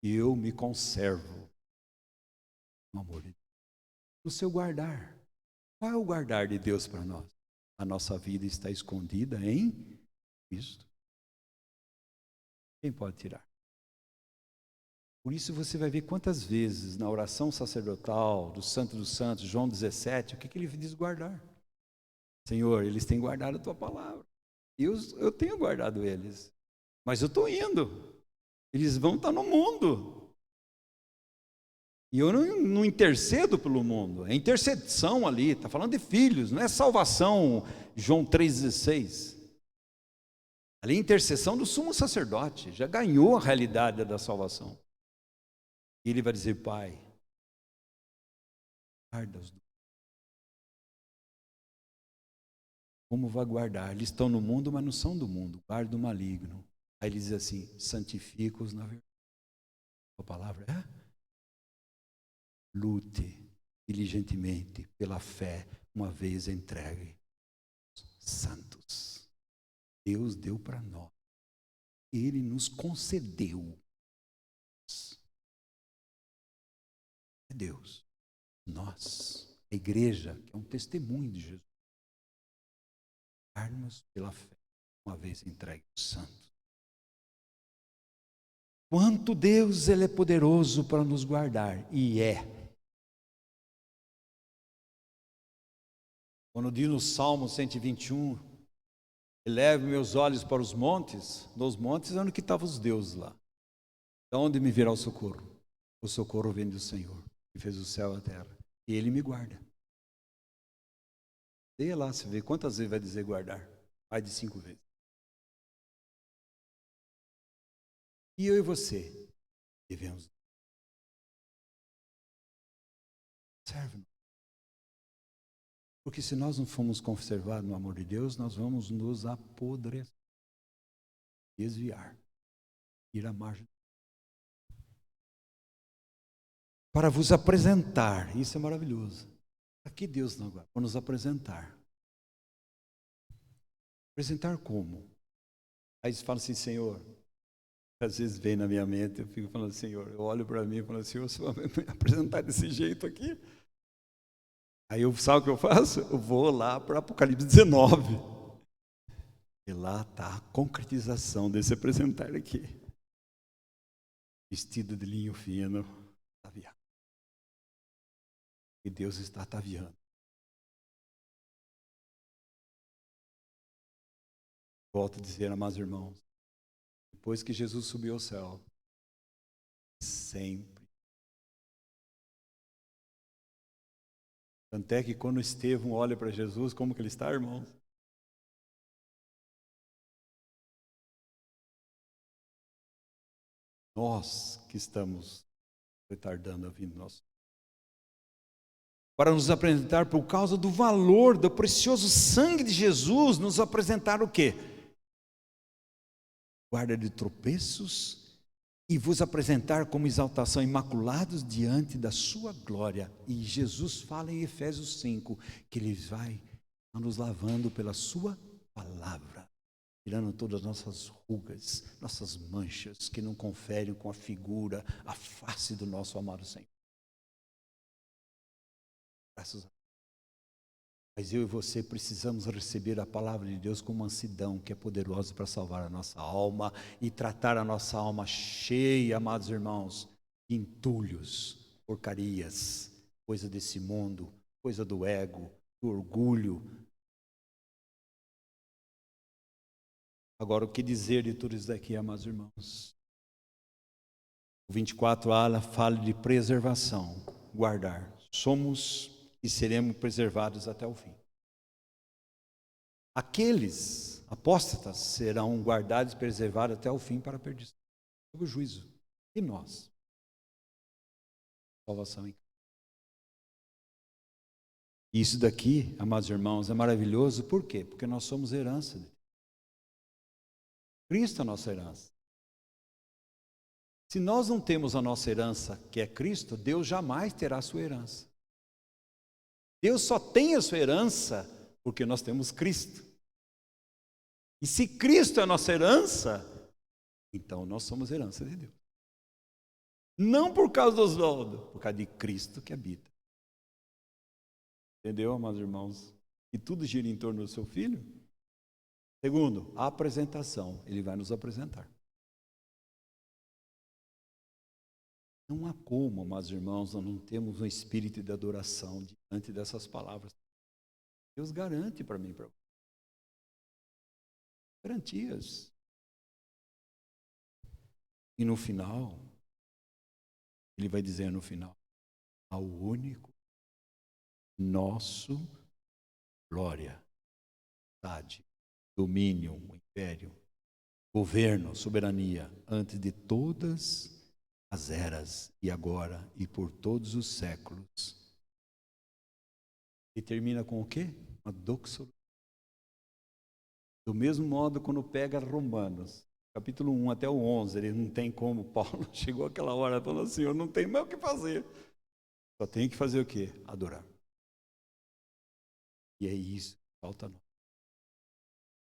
Eu me conservo no amor de Deus. No seu guardar. Qual é o guardar de Deus para nós? A nossa vida está escondida em Cristo. Quem pode tirar? Por isso você vai ver quantas vezes na oração sacerdotal do Santo dos Santos, João 17, o que ele diz guardar? Senhor, eles têm guardado a tua palavra. Eu tenho guardado eles. Mas eu estou indo. Eles vão estar no mundo. E eu não intercedo pelo mundo. É intercessão ali. Está falando de filhos. Não é salvação, João 3,16. Ali é intercessão do sumo sacerdote. Já ganhou a realidade da salvação. E ele vai dizer, Pai, guarda-os. Como vai guardar? Eles estão no mundo, mas não são do mundo. Guarda o maligno. Aí ele diz assim, santifica-os na verdade. A palavra é? Lute diligentemente pela fé, uma vez entregue. Santos. Deus deu para nós. Ele nos concedeu. É Deus. Nós, a igreja, que é um testemunho de Jesus. Guarda-nos pela fé, uma vez entregue aos santos. Quanto Deus ele é poderoso para nos guardar, e é. Quando diz no Salmo 121, eleve meus olhos para os montes, nos montes é onde que estavam os deuses lá. De onde me virá o socorro? O socorro vem do Senhor, que fez o céu e a terra, e Ele me guarda. Leia lá, você vê quantas vezes vai dizer guardar? Mais de 5 vezes. E eu e você devemos. Serve. Porque se nós não formos conservados no amor de Deus, nós vamos nos apodrecer, desviar, ir à margem. Para vos apresentar, isso é maravilhoso. Aqui Deus não vai, para nos apresentar. Apresentar como? Aí você fala assim, Senhor, às vezes vem na minha mente, eu fico falando, Senhor, eu olho para mim e falo, Senhor, você vai me apresentar desse jeito aqui? Aí eu, sabe o que eu faço? Eu vou lá para Apocalipse 19. E lá está a concretização desse apresentar aqui. Vestido de linho fino, ataviado. E Deus está ataviando. Volto a dizer, amados irmãos, depois que Jesus subiu ao céu, sempre. Tanto é que quando Estevão olha para Jesus, como que ele está, irmãos? Nós que estamos retardando a vida nossa. Para nos apresentar, por causa do valor do precioso sangue de Jesus, nos apresentar o quê? Guarda de tropeços e vos apresentar como exaltação imaculados diante da sua glória. E Jesus fala em Efésios 5 que Ele vai nos lavando pela sua palavra, tirando todas as nossas rugas, nossas manchas que não conferem com a figura, a face do nosso amado Senhor. Graças a Deus. Mas eu e você precisamos receber a palavra de Deus com mansidão, que é poderosa para salvar a nossa alma e tratar a nossa alma cheia, amados irmãos, de entulhos, porcarias, coisa desse mundo, coisa do ego, do orgulho. Agora, o que dizer de tudo isso daqui, amados irmãos? O 24a fala de preservação, guardar. Somos e seremos preservados até o fim. Aqueles apóstatas serão guardados e preservados até o fim para a perdição, sob o juízo. E nós? Salvação em Cristo. Isso daqui, amados irmãos, é maravilhoso. Por quê? Porque nós somos herança de Deus. Cristo é a nossa herança. Se nós não temos a nossa herança, que é Cristo, Deus jamais terá a sua herança. Deus só tem a sua herança porque nós temos Cristo. E se Cristo é a nossa herança, então nós somos herança de Deus. Não por causa do Oswaldo, por causa de Cristo que habita. Entendeu, amados irmãos? E tudo gira em torno do seu filho. Segundo, a apresentação. Ele vai nos apresentar. Não há como, amados irmãos, nós não temos um espírito de adoração diante dessas palavras. Deus garante para mim e para você. Garantias. E no final, Ele vai dizer no final, ao único, nosso, glória, vontade, domínio, império, governo, soberania, antes de todas as eras, e agora, e por todos os séculos. E termina com o quê? Uma doxologia. Do mesmo modo, quando pega Romanos, capítulo 1 até o 11, ele não tem como, Paulo chegou aquela hora, falou assim, eu não tenho mais o que fazer. Só tenho que fazer o quê? Adorar. E é isso que falta a nós.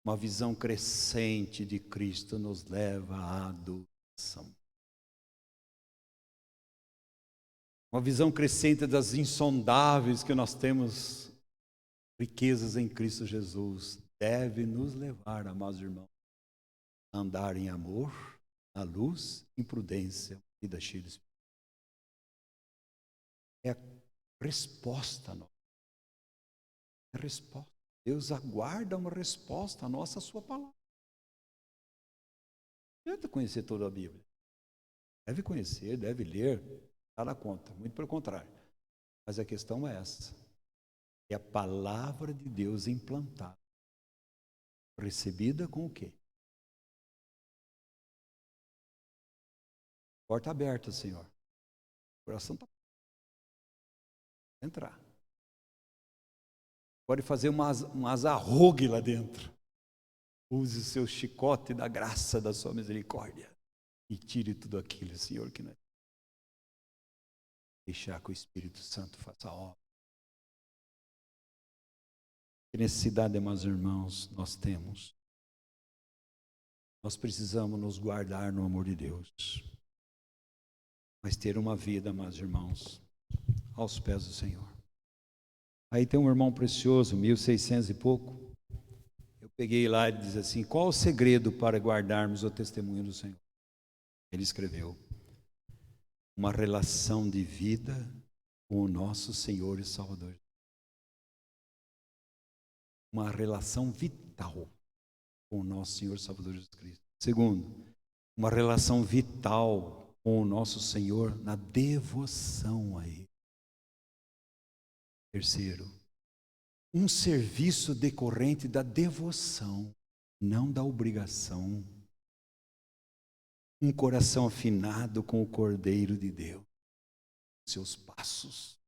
Uma visão crescente de Cristo nos leva à adoração. Uma visão crescente das insondáveis que nós temos, riquezas em Cristo Jesus, deve nos levar, amados irmãos, a andar em amor, na luz, em prudência e da cheia de Espírito. É a resposta nossa. É a resposta. Deus aguarda uma resposta à nossa sua palavra. Não adianta conhecer toda a Bíblia. Deve conhecer, deve ler, está na conta. Muito pelo contrário. Mas a questão é essa. É a palavra de Deus implantada. Recebida com o quê? Porta aberta, Senhor. O coração está entrar. Pode fazer umas arrogue lá dentro. Use o seu chicote da graça, da sua misericórdia. E tire tudo aquilo, Senhor, que não é. Deixar que o Espírito Santo faça a obra. Que necessidade, meus irmãos, nós temos. Nós precisamos nos guardar no amor de Deus. Mas ter uma vida, meus irmãos, aos pés do Senhor. Aí tem um irmão precioso, 1600 e pouco. Eu peguei lá e diz assim, qual o segredo para guardarmos o testemunho do Senhor? Ele escreveu, uma relação de vida com o nosso Senhor e Salvador. Uma relação vital com o nosso Senhor e Salvador Jesus Cristo. Segundo, uma relação vital com o nosso Senhor na devoção a Ele. Terceiro, um serviço decorrente da devoção, não da obrigação. Um coração afinado com o Cordeiro de Deus. seus passos.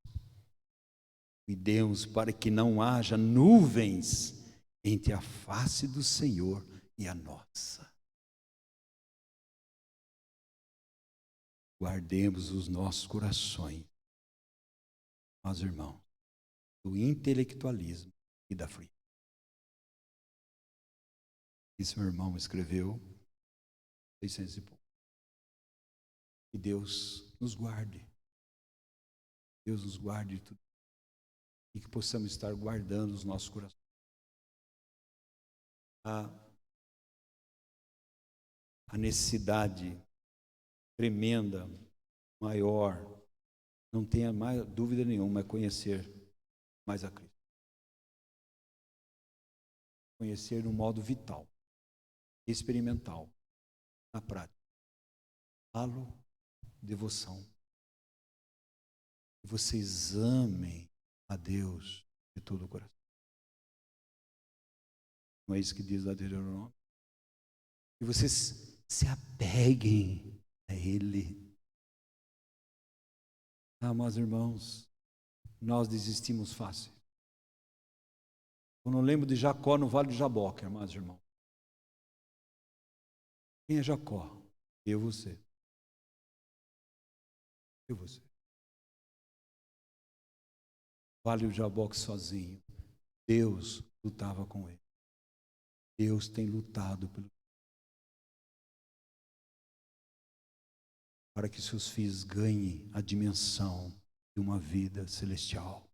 Cuidemos para que não haja nuvens entre a face do Senhor e a nossa. Guardemos os nossos corações, meus irmãos, do intelectualismo e da frieza. Isso meu irmão escreveu 600 e pouco. Que Deus nos guarde. Deus nos guarde de tudo. E que possamos estar guardando os nossos corações. A necessidade tremenda, maior, não tenha mais dúvida nenhuma, é conhecer mais a Cristo. Conhecer no modo vital, experimental, na prática. Falo, devoção. Que vocês amem a Deus de todo o coração. Não é isso que diz lá de Deuteronômio? Que vocês se apeguem a Ele. Meus irmãos, nós desistimos fácil. Eu não lembro de Jacó no Vale de Jaboque, meus irmãos. Quem é Jacó? Eu, você. Eu, você. Vale de Jaboque sozinho. Deus lutava com ele. Deus tem lutado para que seus filhos ganhem a dimensão de uma vida celestial,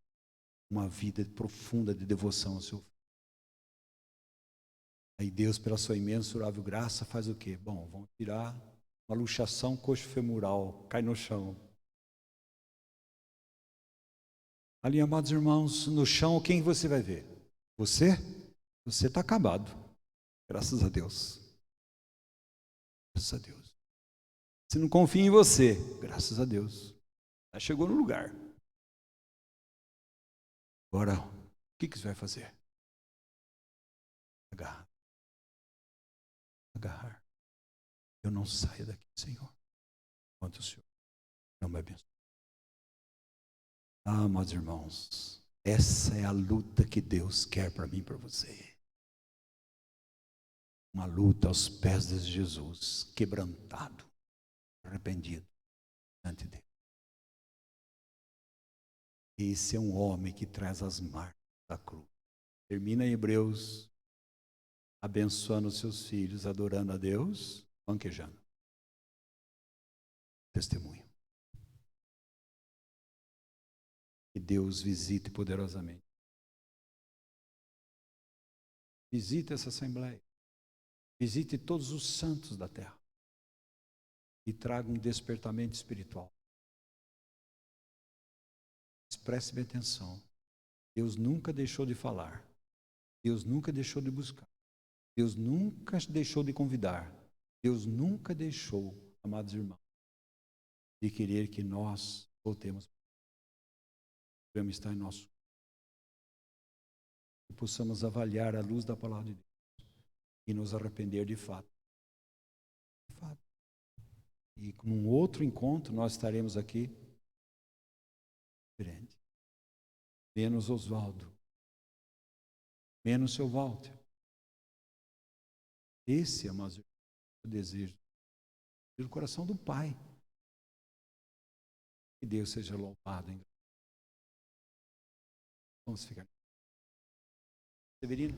uma vida profunda de devoção ao seu filho. Aí Deus, pela sua imensurável graça, faz o quê? Bom, vamos tirar uma luxação coxo-femoral, cai no chão. Ali, amados irmãos, no chão, quem você vai ver? Você? Você está acabado. Graças a Deus. Graças a Deus. Se não confia em você, graças a Deus. Já chegou no lugar. Agora, o que você vai fazer? Agarrar. Agarrar. Eu não saio daqui, Senhor, enquanto o Senhor não me abençoe. Meus irmãos, essa é a luta que Deus quer para mim e para você. Uma luta aos pés de Jesus, quebrantado, arrependido diante dele. Esse é um homem que traz as marcas da cruz. Termina em Hebreus, abençoando os seus filhos, adorando a Deus, banquejando. Testemunho. Que Deus visite poderosamente. Visite essa assembleia. Visite todos os santos da terra. E traga um despertamento espiritual. Preste bem atenção. Deus nunca deixou de falar. Deus nunca deixou de buscar. Deus nunca deixou de convidar. Deus nunca deixou, amados irmãos, de querer que nós voltemos. Devemos estar em nosso. Que possamos avaliar a luz da palavra de Deus. E nos arrepender de fato. De fato. E num outro encontro nós estaremos aqui diferente. Menos Oswaldo. Menos seu Walter. Esse é o desejo do coração do Pai. Que Deus seja louvado. Vamos ficar. Severino.